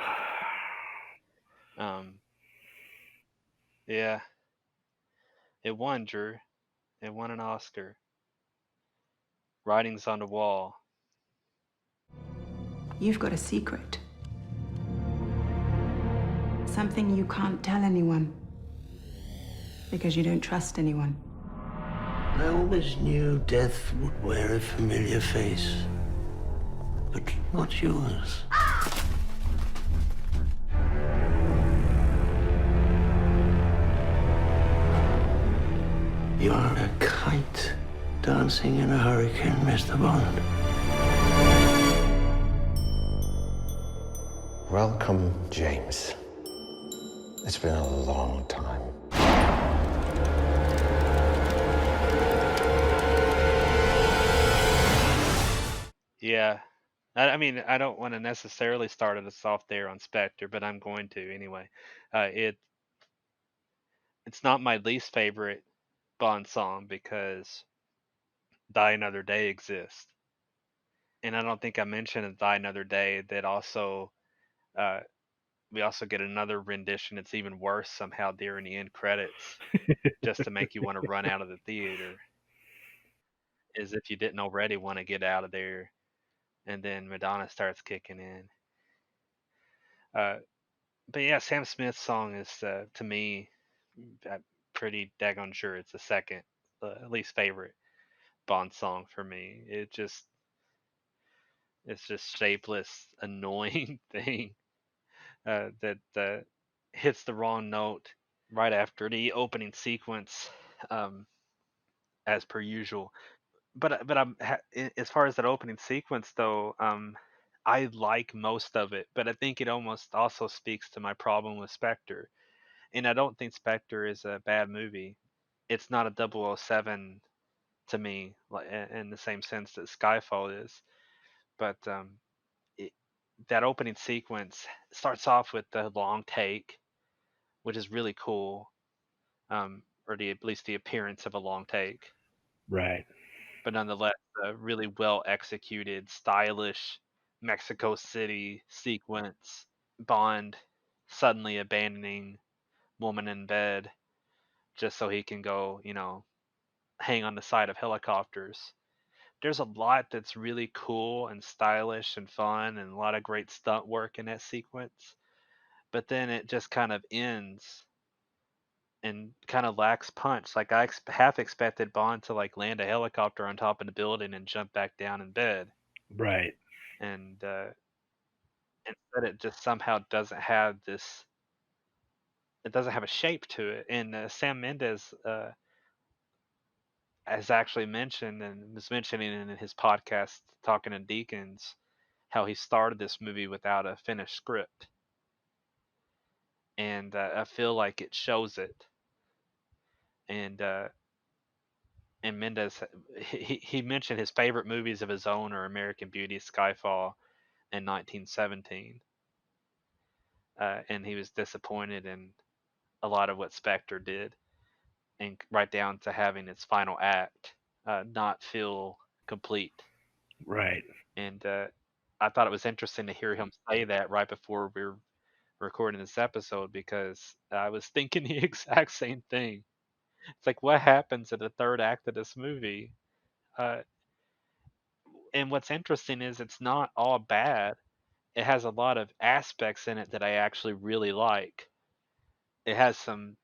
Um, yeah, it won, Drew. It won an Oscar. Writings on the Wall. You've got a secret. Something you can't tell anyone. Because you don't trust anyone. I always knew death would wear a familiar face. But not yours. You are a kite dancing in a hurricane, Mr. Bond. Welcome, James. It's been a long time. Yeah. I mean, I don't want to necessarily start us off there on Spectre, but I'm going to anyway. It's not my least favorite Bond song because Die Another Day exists. And I don't think I mentioned in Die Another Day that also uh, we also get another rendition that's even worse somehow during the end credits, just to make you want to run out of the theater, as if you didn't already want to get out of there. And then Madonna starts kicking in. Uh, but yeah, Sam Smith's song is to me pretty daggone sure it's the second at least favorite Bond song for me. It's just shapeless, annoying thing that hits the wrong note right after the opening sequence, um, as per usual. But as far as that opening sequence though, I like most of it, but I think it almost also speaks to my problem with Spectre. And I don't think Spectre is a bad movie. It's not a 007 to me, like in the same sense that Skyfall is. But it, that opening sequence starts off with the long take, which is really cool, or at least the appearance of a long take, right. but nonetheless, really well executed, stylish. Mexico City sequence, Bond suddenly abandoning woman in bed just so he can go, hang on the side of helicopters. There's a lot that's really cool and stylish and fun and a lot of great stunt work in that sequence. But then it just kind of ends and kind of lacks punch. Like I half expected Bond to like land a helicopter on top of the building and jump back down in bed, Right. and instead it just somehow doesn't have this. It doesn't have a shape to it. And Sam Mendes has actually mentioned and was mentioning in his podcast talking to Deacons how he started this movie without a finished script, and I feel like it shows it. And Mendes, he mentioned his favorite movies of his own are American Beauty, Skyfall, and 1917. And he was disappointed in a lot of what Spectre did, and right down to having its final act not feel complete. Right. And I thought it was interesting to hear him say that right before we were recording this episode, because I was thinking the exact same thing. It's like, what happens in the third act of this movie? Uh, and what's interesting is it's not all bad. It has a lot of aspects in it that I actually really like. It has some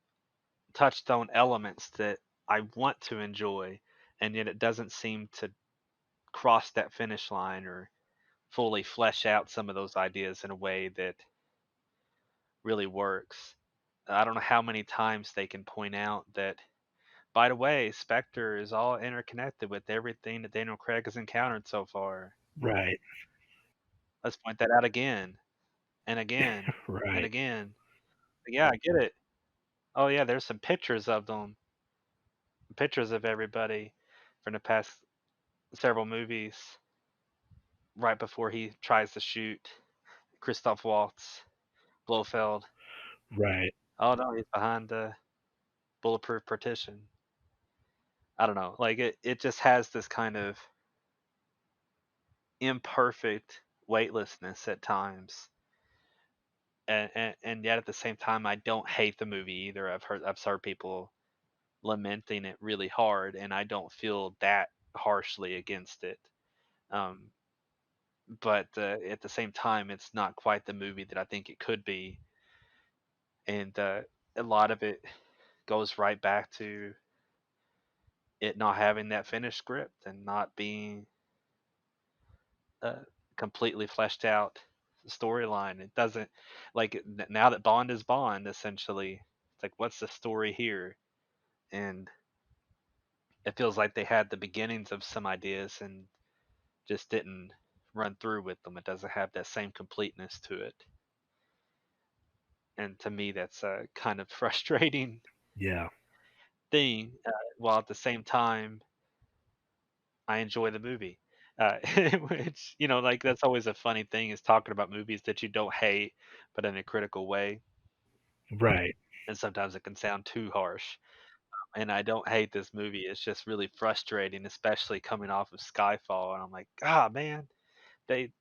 touchstone elements that I want to enjoy, and yet it doesn't seem to cross that finish line or fully flesh out some of those ideas in a way that really works. I don't know how many times they can point out that, by the way, Spectre is all interconnected with everything that Daniel Craig has encountered so far. Right. Let's point that out again and again and Right. again. Yeah, I get it. Oh yeah, there's some pictures of them, pictures of everybody from the past several movies. Right before he tries to shoot Christoph Waltz, Blofeld. Right. Oh no, he's behind the bulletproof partition. I don't know. Like it just has this kind of imperfect weightlessness at times. And yet at the same time I don't hate the movie either. I've heard people lamenting it really hard, and I don't feel that harshly against it. Um, but at the same time, it's not quite the movie that I think it could be, and a lot of it goes right back to it not having that finished script and not being a completely fleshed out storyline. It doesn't, like, now that Bond is Bond, essentially, it's like, what's the story here? And it feels like they had the beginnings of some ideas and just didn't run through with them. It doesn't have that same completeness to it. And to me, that's a kind of frustrating Yeah. thing, while at the same time, I enjoy the movie. Which, like that's always a funny thing, is talking about movies that you don't hate, but in a critical way. Right. And sometimes it can sound too harsh. And I don't hate this movie. It's just really frustrating, especially coming off of Skyfall. And I'm like, ah, man, they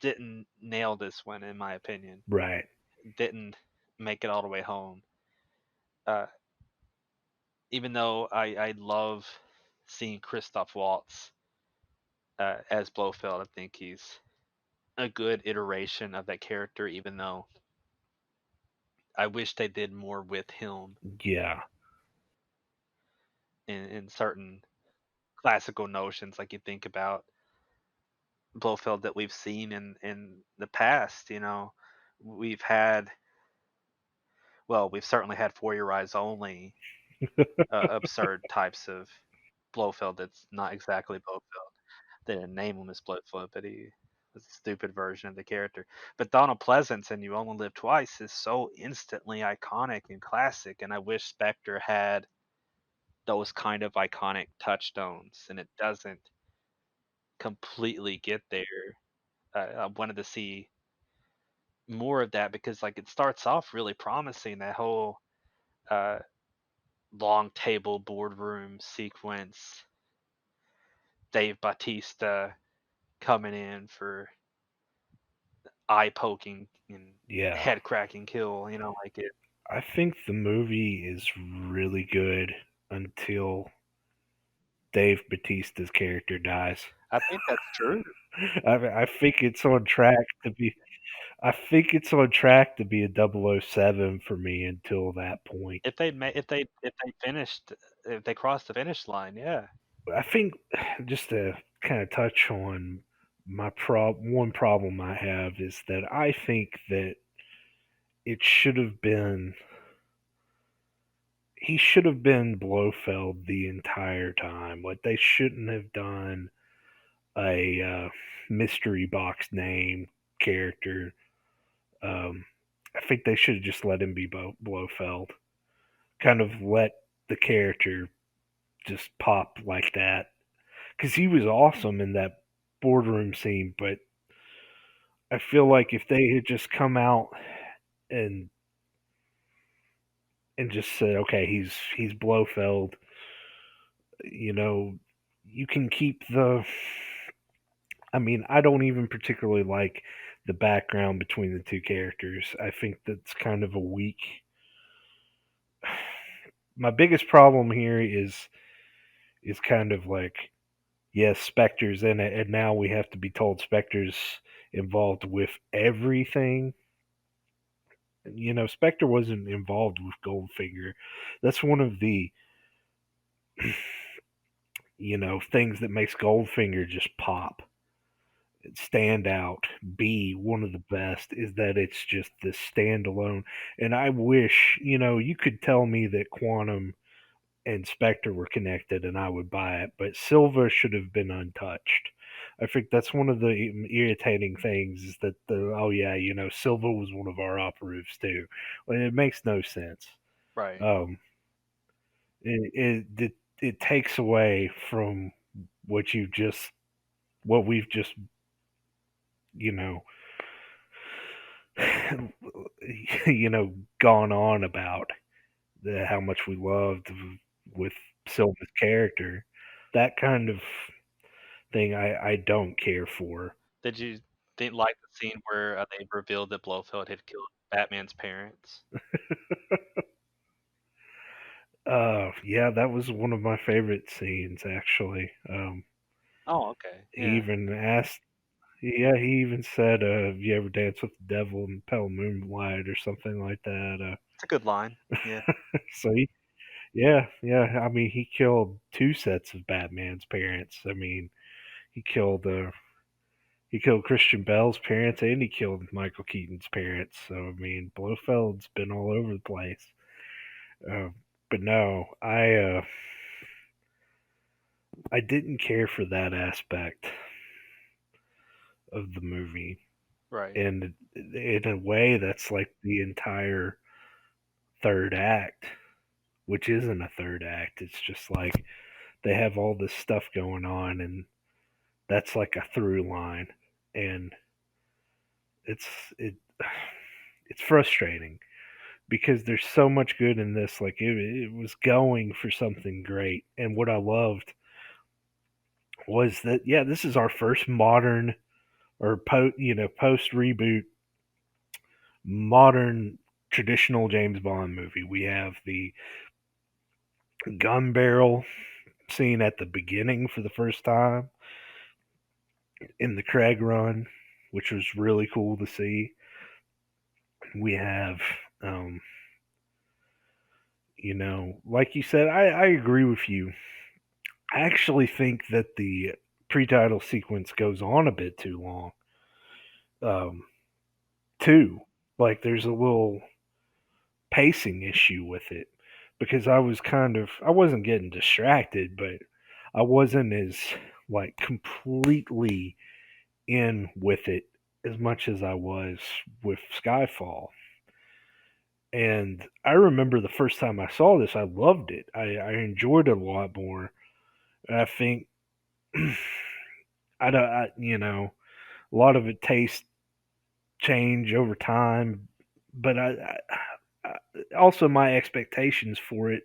didn't nail this one, in my opinion. Right. Didn't make it all the way home. Uh, Even though I love seeing Christoph Waltz as Blofeld, I think he's a good iteration of that character, even though I wish they did more with him Yeah. in certain classical notions. Like you think about Blofeld that we've seen in the past, we've had, well, we've certainly had For Your Eyes Only, absurd types of Blofeld that's not exactly Blofeld. They didn't name him as Blofeld, but he was a stupid version of the character. But Donald Pleasance in You Only Live Twice is so instantly iconic and classic, and I wish Spectre had those kind of iconic touchstones, and it doesn't completely get there. I wanted to see more of that, because like it starts off really promising, that whole uh, long table boardroom sequence, Dave Bautista coming in for eye poking and Yeah. head cracking kill. Like it. I think the movie is really good until Dave Bautista's character dies. I think that's true. I think it's on track to be. I think it's on track to be a 007 for me until that point. If they crossed the finish line, yeah. I think just to kind of touch on one problem I have is that I think that it should have been he should have been Blofeld the entire time. Like they shouldn't have done a mystery box name character. I think they should have just let him be Blofeld. Kind of let the character just pop like that because he was awesome in that boardroom scene. But I feel like if they had just come out and just said, okay, he's Blofeld, you know, you can keep the. I mean, I don't even particularly like the background between the two characters. I think that's kind of a weak. My biggest problem here is kind of like, yes, Spectre's in it, and now we have to be told Spectre's involved with everything. Spectre wasn't involved with Goldfinger. That's one of the things that makes Goldfinger just pop, stand out, be one of the best is that it's just this standalone. And I wish you could tell me that Quantum and Spectre were connected and I would buy it, but Silva should have been untouched. I think that's one of the irritating things is that oh yeah, Silva was one of our operatives too. Well, it makes no sense. Right. Um, it takes away from what we've just you know gone on about how much we loved with Silva's character. That kind of thing I don't care for. Did you didn't like the scene where they revealed that Blofeld had killed Batman's parents? Yeah, that was one of my favorite scenes actually. Oh, okay. He Yeah. even asked, yeah, he even said, "Have you ever danced with the devil in pale moonlight or something like that?" It's a good line. Yeah. So yeah. I mean, he killed two sets of Batman's parents. I mean, he killed he killed Christian Bale's parents and he killed Michael Keaton's parents. So I mean, Blofeld's been all over the place. Uh, but no, I didn't care for that aspect of the movie, Right. and in a way, that's like the entire third act, which isn't a third act. It's just like they have all this stuff going on, and that's like a through line, and it's it it's frustrating because there's so much good in this. Like it was going for something great, and what I loved was that yeah, this is our first modern or post reboot modern traditional James Bond movie. We have the gun barrel scene at the beginning for the first time in the Craig run, which was really cool to see. We have, um, like you said, I agree with you. I actually think that the pre-title sequence goes on a bit too long. Um, too, like there's a little pacing issue with it because I wasn't getting distracted, but I wasn't as like completely in with it as much as I was with Skyfall. And I remember the first time I saw this, I loved it. I enjoyed it a lot more. And I think a lot of it tastes change over time, but also my expectations for it,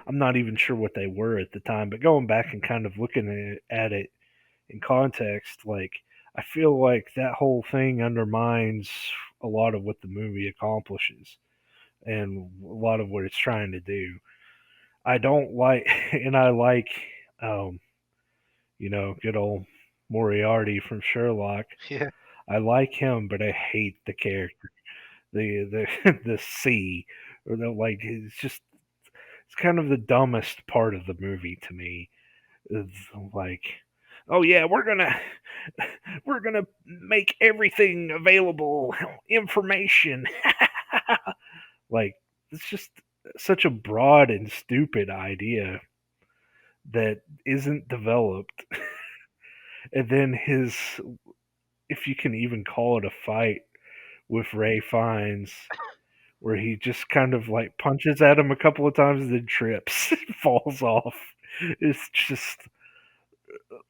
I'm not even sure what they were at the time. But going back and kind of looking at it in context, like I feel like that whole thing undermines a lot of what the movie accomplishes and a lot of what it's trying to do. I don't like, and I like, um, good old Moriarty from Sherlock. Yeah. I like him, but I hate the character, the C, or the like. It's kind of the dumbest part of the movie to me. It's like, oh yeah, we're gonna make everything available, information. Like, it's just such a broad and stupid idea that isn't developed. And then his, if you can even call it a fight with Ray Fiennes, where he just kind of like punches at him a couple of times and then trips, falls off. It's just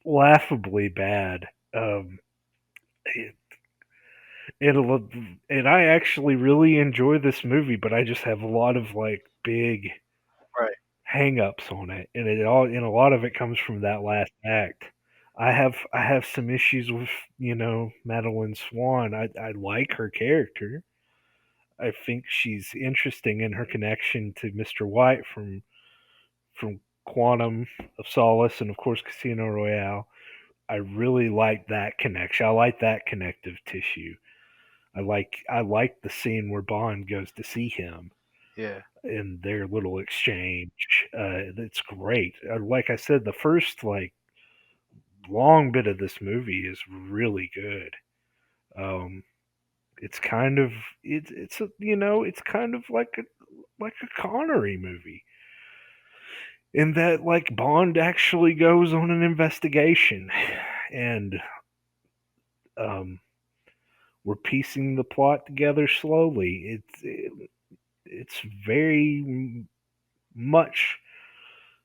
laughably bad. It, it'll, and I actually really enjoy this movie, but I just have a lot of like big Right. hang-ups on it, and a lot of it comes from that last act. I have some issues with Madeline Swan. I like her character. I think she's interesting in her connection to Mr. White from Quantum of Solace and of course Casino Royale. I really like that connection. I like that connective tissue. I like the scene where Bond goes to see him Yeah. in their little exchange. It's great. Like I said, the first like long bit of this movie is really good. Um, it's kind of it's a, it's kind of like a Connery movie in that like Bond actually goes on an investigation and um, we're piecing the plot together slowly. It's very much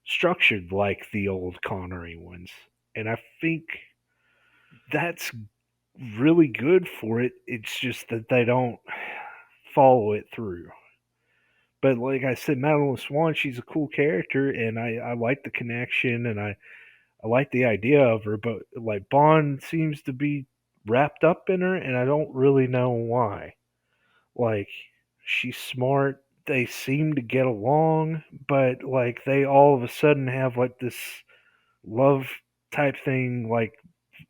structured like the old Connery ones, and I think that's really good for it. It's just that they don't follow it through. But like I said, Madeline Swan, she's a cool character, and I like the connection, and I like the idea of her. But like Bond seems to be wrapped up in her, and I don't really know why. Like she's smart. They seem to get along, but like they all of a sudden have like this love type thing, like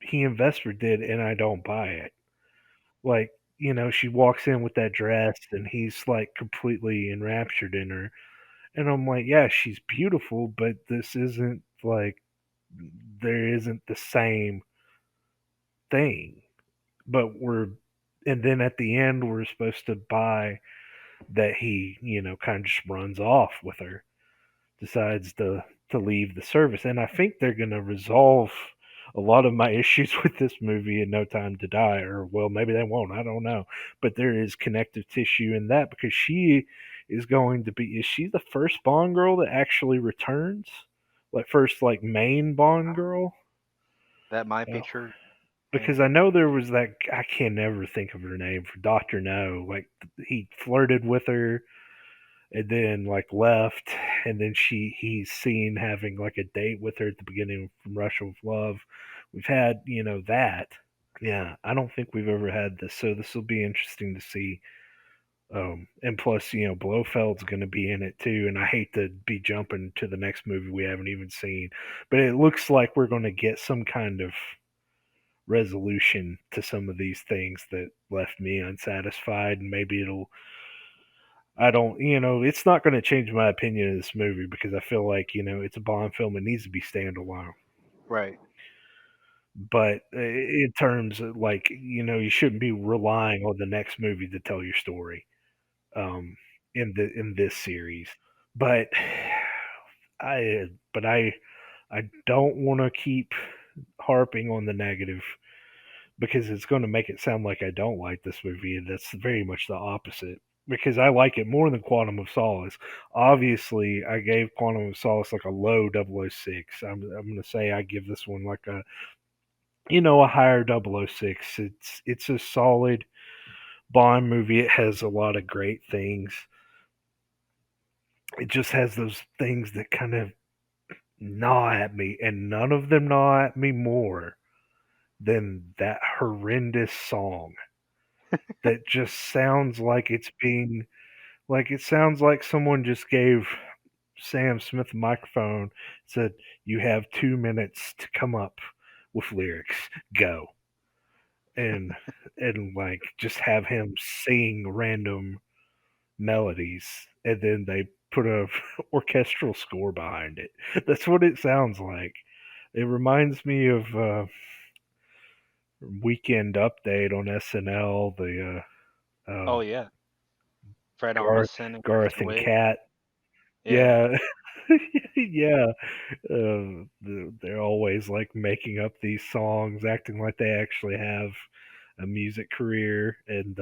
he and Vesper did, and I don't buy it. Like, she walks in with that dress and he's like completely enraptured in her. And I'm like, yeah, she's beautiful, but this isn't like, there isn't the same thing. But and then at the end, we're supposed to buy that he, kind of just runs off with her, decides to leave the service. And I think they're going to resolve a lot of my issues with this movie in No Time to Die, or well, maybe they won't. I don't know. But there is connective tissue in that because she is going to be. Is she the first Bond girl that actually returns? Like first, like main Bond girl? That might be Oh, true. because I know there was that. I can never think of her name for Doctor No. Like he flirted with her and then like left, and then he's seen having like a date with her at the beginning from Russia with Love. We've had that. Yeah, I don't think we've ever had this, so this will be interesting to see. And plus, Blofeld's going to be in it too, and I hate to be jumping to the next movie we haven't even seen, but it looks like we're going to get some kind of resolution to some of these things that left me unsatisfied, and maybe it'll I don't, it's not going to change my opinion of this movie because I feel like, it's a Bond film. It needs to be standalone. Right. But in terms of like, you shouldn't be relying on the next movie to tell your story um, in this series. But I don't want to keep harping on the negative because it's going to make it sound like I don't like this movie, and that's very much the opposite. Because I like it more than Quantum of Solace. Obviously, I gave Quantum of Solace like a low 006. I'm going to say I give this one like a higher 006. It's a solid Bond movie. It has a lot of great things. It just has those things that kind of gnaw at me, and none of them gnaw at me more than that horrendous song that just sounds like it's being like it sounds like someone just gave Sam Smith a microphone, said, "You have 2 minutes to come up with lyrics. Go." And like just have him sing random melodies, and then they put a orchestral score behind it. That's what it sounds like. It reminds me of Weekend Update on SNL. The Oh yeah, Fred Garth, Armisen and Garth Kristen and Wiig. Kat. Yeah, Yeah, yeah. They're always like making up these songs, acting like they actually have a music career, and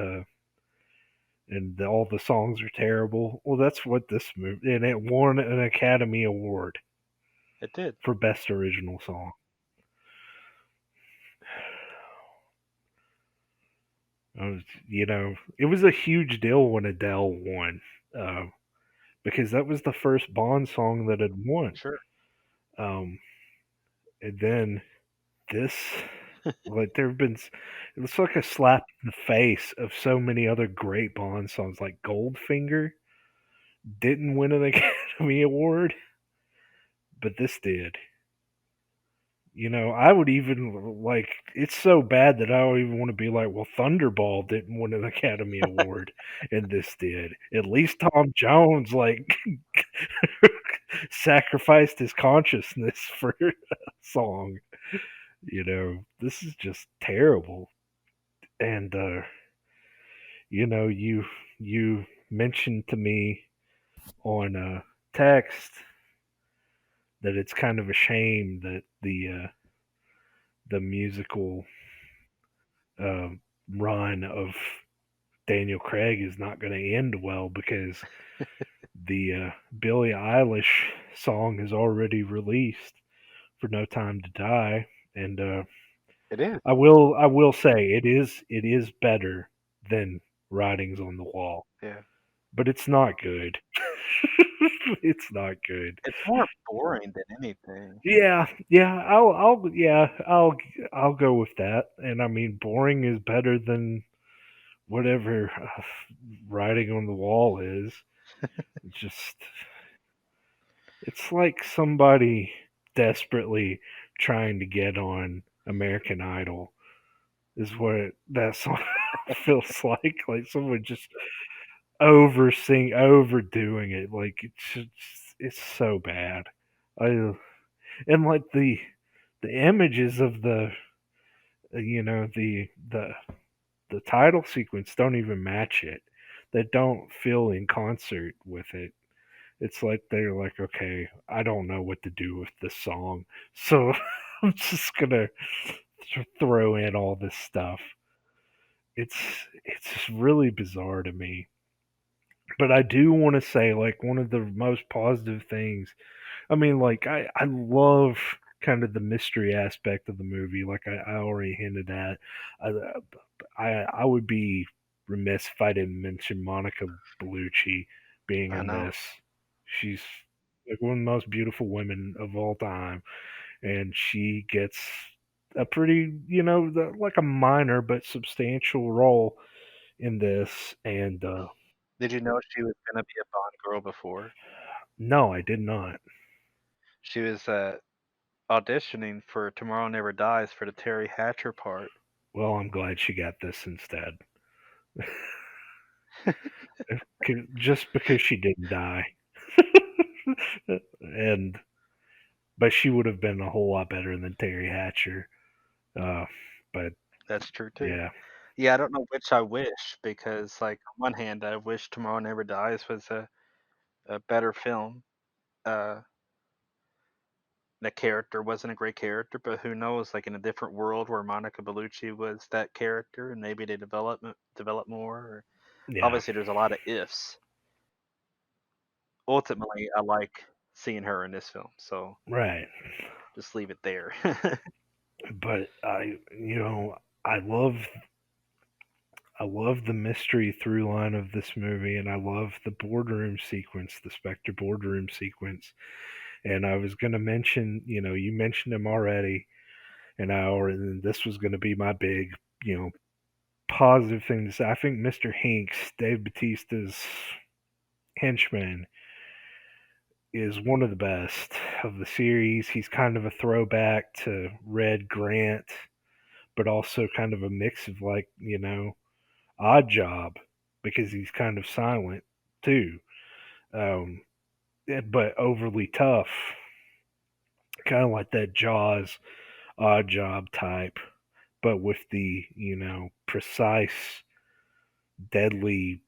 all the songs are terrible. Well, that's what this movie, and it won an Academy Award it did. for Best Original Song. It was a huge deal when Adele won, uh, because that was the first Bond song that had won. Sure. Um, and then this, like, there have been, it's like a slap in the face of so many other great Bond songs, like Goldfinger didn't win an Academy Award, but this did. I would even like it's so bad that I don't even want to be like, well, Thunderball didn't win an Academy Award and this did. At least Tom Jones like sacrificed his consciousness for a song. This is just terrible. And you mentioned to me on text that it's kind of a shame that the musical uh, run of Daniel Craig is not going to end well because the Billie Eilish song is already released for No Time to Die, and It is. I will say it is better than Writings on the Wall, Yeah. but it's not good. It's not good. It's more boring than anything. Yeah, I'll go with that. And I mean, boring is better than whatever writing on the wall is. It's just, it's like somebody desperately trying to get on American Idol is what that song feels like. Like someone just overdoing it. Like it's so bad. I and like the images of the title sequence don't even match it. They don't feel in concert with it. It's like they're like, okay, I don't know what to do with this song, so I'm just gonna throw in all this stuff. It's it's just really bizarre to me. But I do want to say, like, one of the most positive things. I mean, like, I love kind of the mystery aspect of the movie. Like I already hinted at. I, I would be remiss if I didn't mention Monica Bellucci being I in know. this. She's like one of the most beautiful women of all time, and she gets a pretty, like a minor but substantial role in this. And Did you know she was gonna be a Bond girl before? no, I did not. She was auditioning for Tomorrow Never Dies for the Terry Hatcher part. Well, I'm glad she got this instead. Just because she didn't die. and but she would have been a whole lot better than Terry Hatcher. Uh, but That's true too. yeah, Yeah, I don't know which I wish because, like, on one hand, I wish Tomorrow Never Dies was a better film. Uh, the character wasn't a great character, but who knows? Like in a different world where Monica Bellucci was that character, and maybe they develop more. Or, yeah, obviously, there's a lot of ifs. Ultimately, I like seeing her in this film, so right. just leave it there. But I love I love the mystery through line of this movie, and I love the boardroom sequence, the Spectre boardroom sequence. And I was going to mention, you mentioned him already. And this was going to be my big, you know, positive thing to say. I think Mr. Hinks, Dave Bautista's henchman, is one of the best of the series. He's kind of a throwback to Red Grant, but also kind of a mix of, like, you know, Odd Job, because he's kind of silent too, um, but overly tough, kind of like that Jaws Odd Job type, but with the, you know, precise, deadly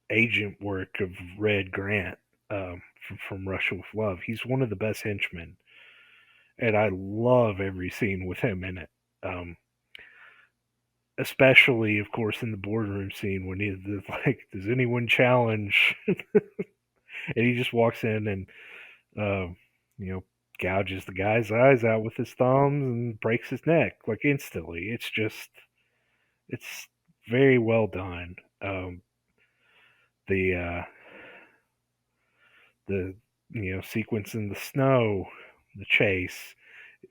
agent work of Red Grant, from Russia with Love. He's one of the best henchmen, and I love every scene with him in it. Um, Especially, of course, in the boardroom scene when he's like, "Does anyone challenge?" And he just walks in and, uh, you know, gouges the guy's eyes out with his thumbs and breaks his neck like instantly. It's very well done. The the you know, sequence in the snow, the chase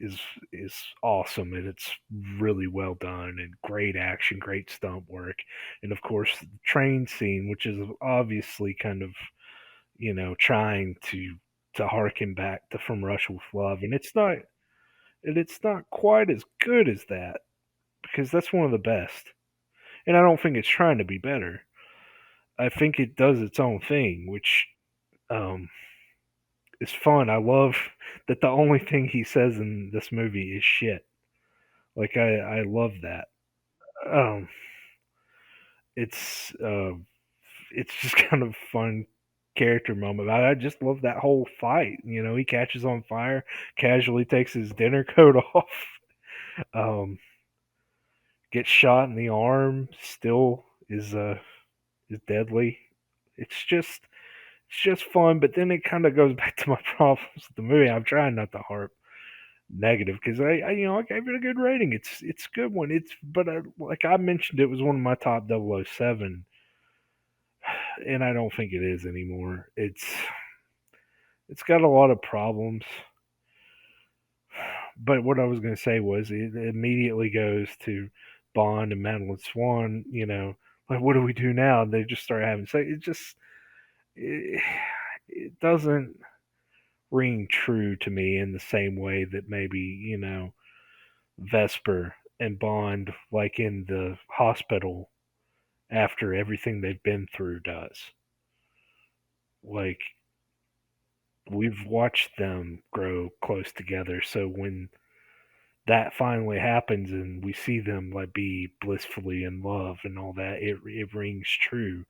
is is awesome, and it's really well done and great action, great stunt work, and of course the train scene, which is obviously kind of, you know, trying to harken back to From Russia with Love, and it's not quite as good as that, because that's one of the best, and I don't think it's trying to be better. I think it does its own thing, which, um, is fun. I love that the only thing he says in this movie is shit. Like, I love that. Um, it's it's just kind of fun character moment. I just love that whole fight. You know, he catches on fire, casually takes his dinner coat off, um, gets shot in the arm, still is deadly. It's just fun, but then it kind of goes back to my problems with the movie. I'm trying not to harp negative, because I you know, I gave it a good rating. It's a good one. It's but like I mentioned, it was one of my top 007, and I don't think it is anymore. It's got a lot of problems. But what I was going to say was, it immediately goes to Bond and Madeline Swan. You know, like, what do we do now? And they just start having sex. It, it doesn't ring true to me in the same way that maybe, you know, Vesper and Bond, like in the hospital after everything they've been through, does. Like, we've watched them grow close together, so when that finally happens and we see them, like, be blissfully in love and all that, it rings true.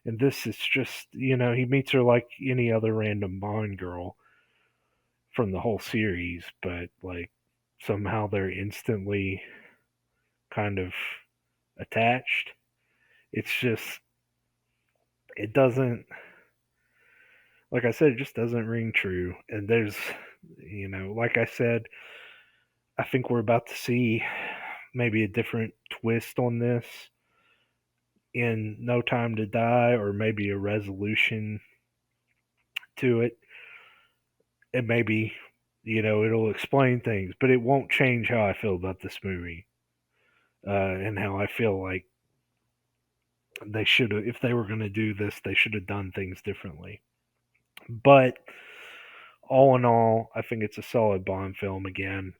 And this is just, you know, he meets her like any other random Bond girl from the whole series, but, like, somehow they're instantly kind of attached. It's just, it doesn't, like I said, it just doesn't ring true. And there's, you know, like I said, I think we're about to see maybe a different twist on this in No Time to Die, or maybe a resolution to it. And maybe, you know, it'll explain things, but it won't change how I feel about this movie, and how I feel like they should have, if they were going to do this, they should have done things differently. But all in all, I think it's a solid Bond film again.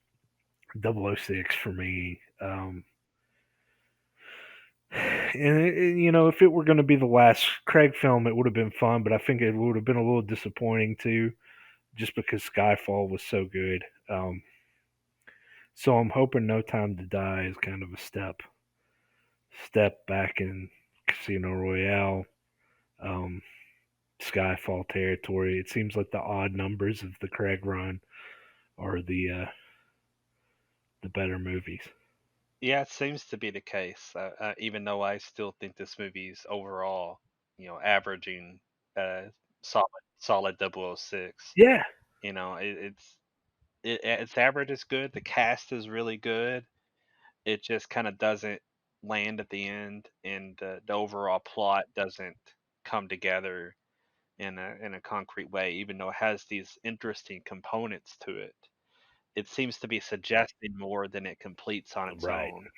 006 for me. And you know, if it were going to be the last Craig film, it would have been fun, but I think it would have been a little disappointing too, just because Skyfall was so good. So I'm hoping No Time to Die is kind of a step back in Casino Royale, um, Skyfall territory. It seems like the odd numbers of the Craig run are the better movies. Yeah, it seems to be the case. Even though I still think this movie's overall, you know, averaging uh, solid solid 006. Yeah, You know, its average is good. The cast is really good. It just kind of doesn't land at the end, and the overall plot doesn't come together in a concrete way, even though it has these interesting components to it. it seems to be suggesting more than it completes on its Right. own.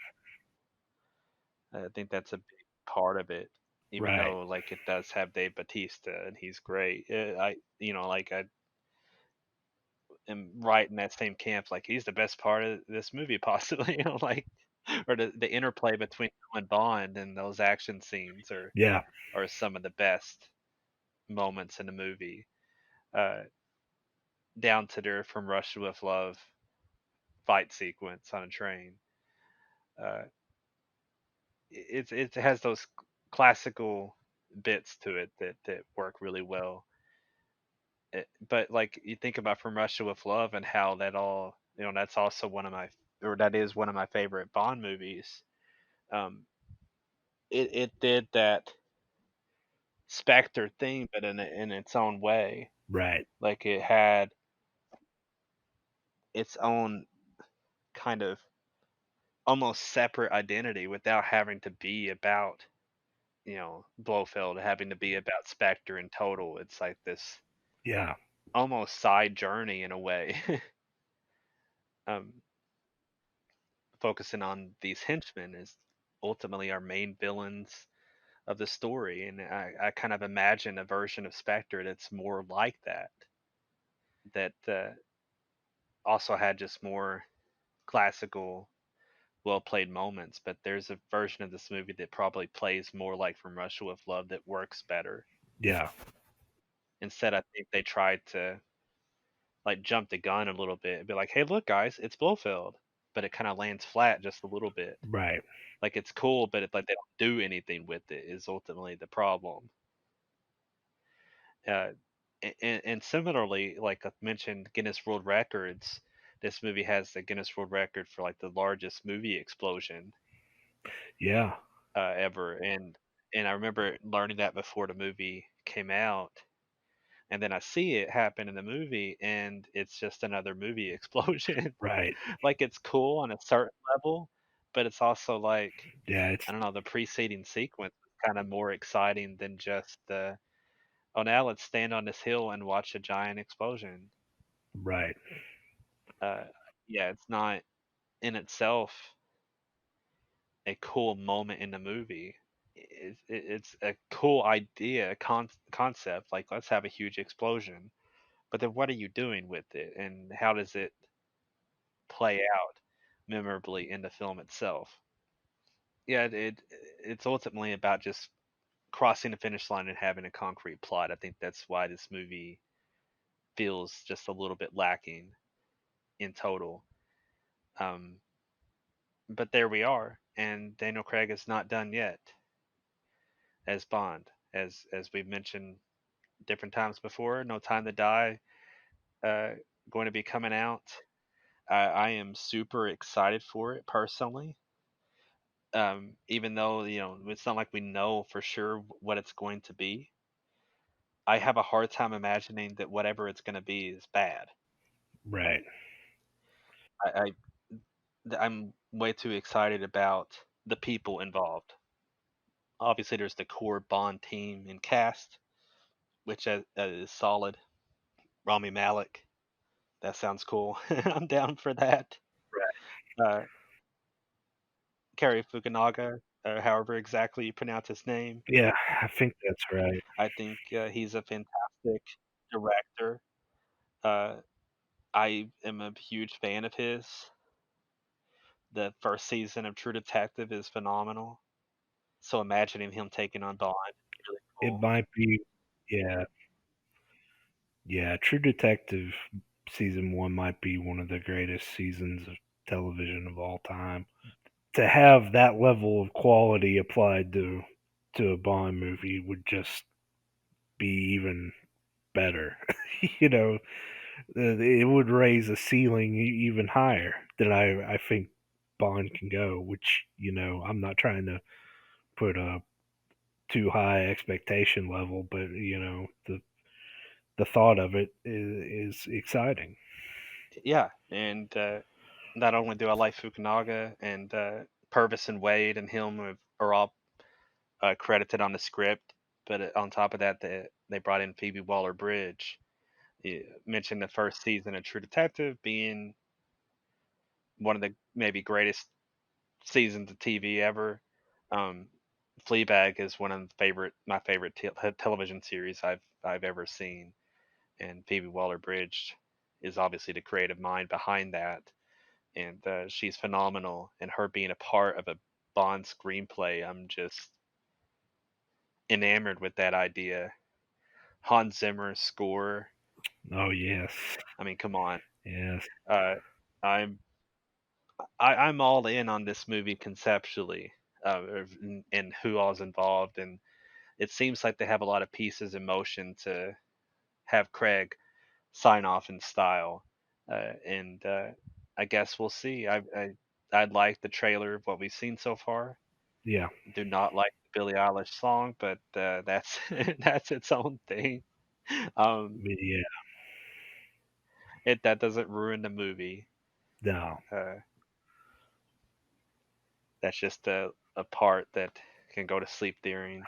I think that's a big part of it, even Right. though like it does have Dave Bautista and he's great. I am right in that same camp. Like he's the best part of this movie, possibly. Like or the interplay between him and Bond and those action scenes Yeah. are some of the best moments in the movie. Uh, Down to their From Russia with Love fight sequence on a train. Uh, it has those classical bits to it that work really well. But like you think about From Russia with Love and how that all that's also one of my or that is one of my favorite Bond movies. Um, it did that Spectre thing, but in its own way. Right. Like it had its own kind of almost separate identity without having to be about Blofeld, having to be about Spectre in total. It's like this Yeah. almost side journey in a way. um, Focusing on these henchmen is ultimately our main villains of the story, and I kind of imagine a version of Spectre that's more like that, that also had just more classical, well played moments. But there's a version of this movie that probably plays more like From Russia with Love that works better. Yeah. Instead, I think they tried to like jump the gun a little bit and be like, "Hey, look, guys, it's Blofeld," but it kind of lands flat just a little bit. Right. Like it's cool, but like they don't do anything with it is ultimately the problem. Uh, and similarly, like I mentioned, Guinness World Records. This movie has the Guinness World Record for like the largest movie explosion Yeah. ever, and I remember learning that before the movie came out, and then I see it happen in the movie, and it's just another movie explosion. Right. Like it's cool on a certain level, but it's also like Yeah. It's I don't know, the preceding sequence is kind of more exciting than just the oh now let's stand on this hill and watch a giant explosion. right. Uh, yeah, it's not in itself a cool moment in the movie. It's a cool idea, concept. Like let's have a huge explosion, but then what are you doing with it, and how does it play out memorably in the film itself? Yeah, it's ultimately about just crossing the finish line and having a concrete plot. I think that's why this movie feels just a little bit lacking in total. Um, but there we are, and Daniel Craig is not done yet as Bond, as we've mentioned different times before. No Time to Die, uh, going to be coming out. I am super excited for it personally. Even though it's not like we know for sure what it's going to be, I have a hard time imagining that whatever it's going to be is bad. Right. I, I'm way too excited about the people involved. Obviously, there's the core Bond team and cast, which is solid. Rami Malek, that sounds cool. I'm down for that. Uh, Cary Fukunaga, however exactly you pronounce his name, Yeah. I think that's right. I think he's a fantastic director. Uh, I am a huge fan of his. The first season of True Detective is phenomenal. So imagining him taking on Bond is really It cool. might be. Yeah. Yeah. True Detective season one might be one of the greatest seasons of television of all time. To have that level of quality applied to a Bond movie would just be even better. you know, it would raise the ceiling even higher than I think Bond can go. Which I'm not trying to put a too high expectation level, but the thought of it is exciting. Yeah, and not only do I like Fukunaga and Purvis and Wade and him are all credited on the script, but on top of that, they brought in Phoebe Waller-Bridge. You mentioned the first season of True Detective being one of the maybe greatest seasons of TV ever. Um, Fleabag is one of my favorite television series I've ever seen, and Phoebe Waller-Bridge is obviously the creative mind behind that, and she's phenomenal. And her being a part of a Bond screenplay, I'm just enamored with that idea. Hans Zimmer's score. Oh yes, I mean, come on. yes, Uh, I'm I'm all in on this movie conceptually, and who all's involved, and it seems like they have a lot of pieces in motion to have Craig sign off in style, and I guess we'll see. I'd like the trailer of what we've seen so far. yeah, Do not like the Billie Eilish song, but that's that's its own thing. Um, yeah. that doesn't ruin the movie. No, Uh, that's just a part that can go to sleep during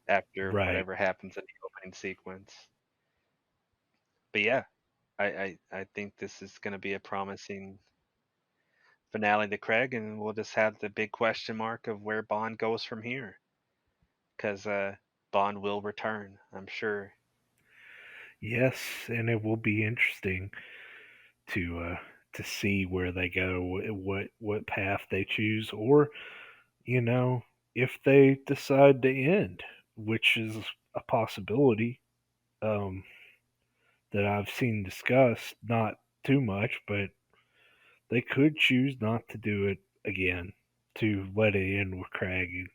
after right. whatever happens in the opening sequence. But yeah, I think this is going to be a promising finale to Craig, and we'll just have the big question mark of where Bond goes from here, because Bond will return, I'm sure. Yes, and it will be interesting to see where they go, what path they choose, or you know, if they decide to end, which is a possibility um, that I've seen discussed, not too much, but they could choose not to do it again, to let it end with Craig.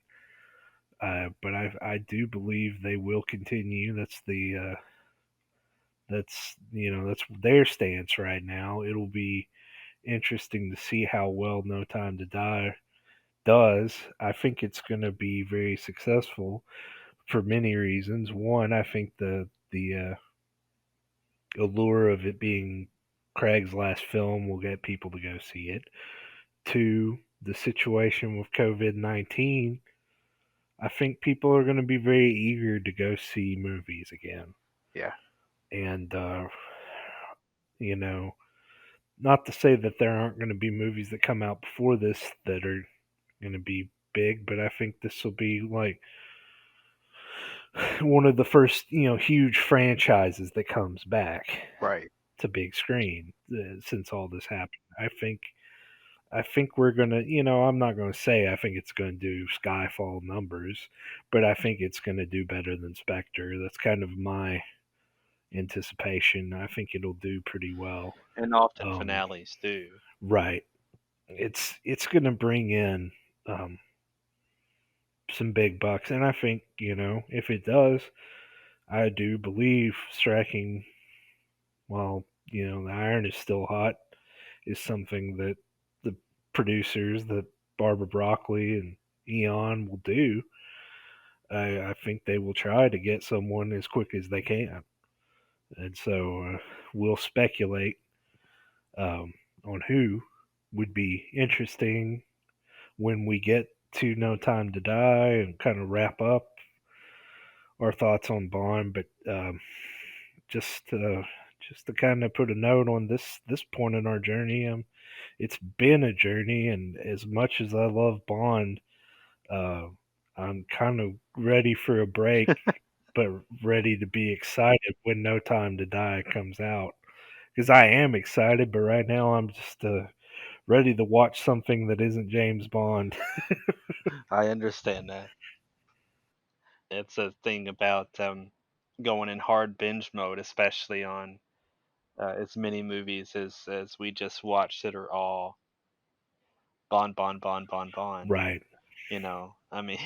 But I do believe they will continue. That's their stance right now. It'll be interesting to see how well No Time to Die does. I think it's going to be very successful for many reasons. One, I think the allure of it being Craig's last film will get people to go see it. Two, the situation with COVID-19, I think people are going to be very eager to go see movies again. Yeah. And, you know, not to say that there aren't going to be movies that come out before this that are going to be big, but I think this will be like one of the first, huge franchises that comes back Right. to big screen since all this happened. I think we're gonna, I'm not gonna say I think it's gonna do Skyfall numbers, but I think it's gonna do better than Spectre. That's kind of my anticipation. I think it'll do pretty well. And often Um, finales do. right. It's gonna bring in um, some big bucks, and I think if it does, I do believe striking while the iron is still hot is something that the producers, that Barbara Broccoli and Eon will do. I think they will try to get someone as quick as they can, and so we'll speculate um, on who would be interesting when we get to No Time to Die and kind of wrap up our thoughts on Bond. But just just to kind of put a note on this point in our journey, it's been a journey, and as much as I love Bond, uh, I'm kind of ready for a break, but ready to be excited when No Time to Die comes out. Because I am excited, but right now I'm just ready to watch something that isn't James Bond. I understand that. It's a thing about going in hard binge mode, especially on as many movies as we just watched that are all Bond, Bond, Bond, Bond, Bond. Right. I mean,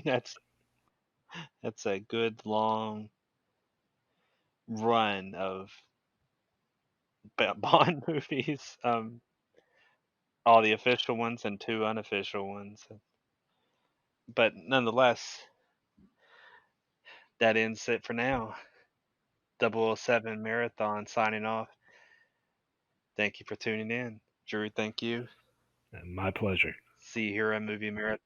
that's a good long run of Bond movies. All the official ones and two unofficial ones. But nonetheless, that ends it for now. 007 Marathon signing off. Thank you for tuning in. Drew, thank you. My pleasure. See you here on Movie Marathon.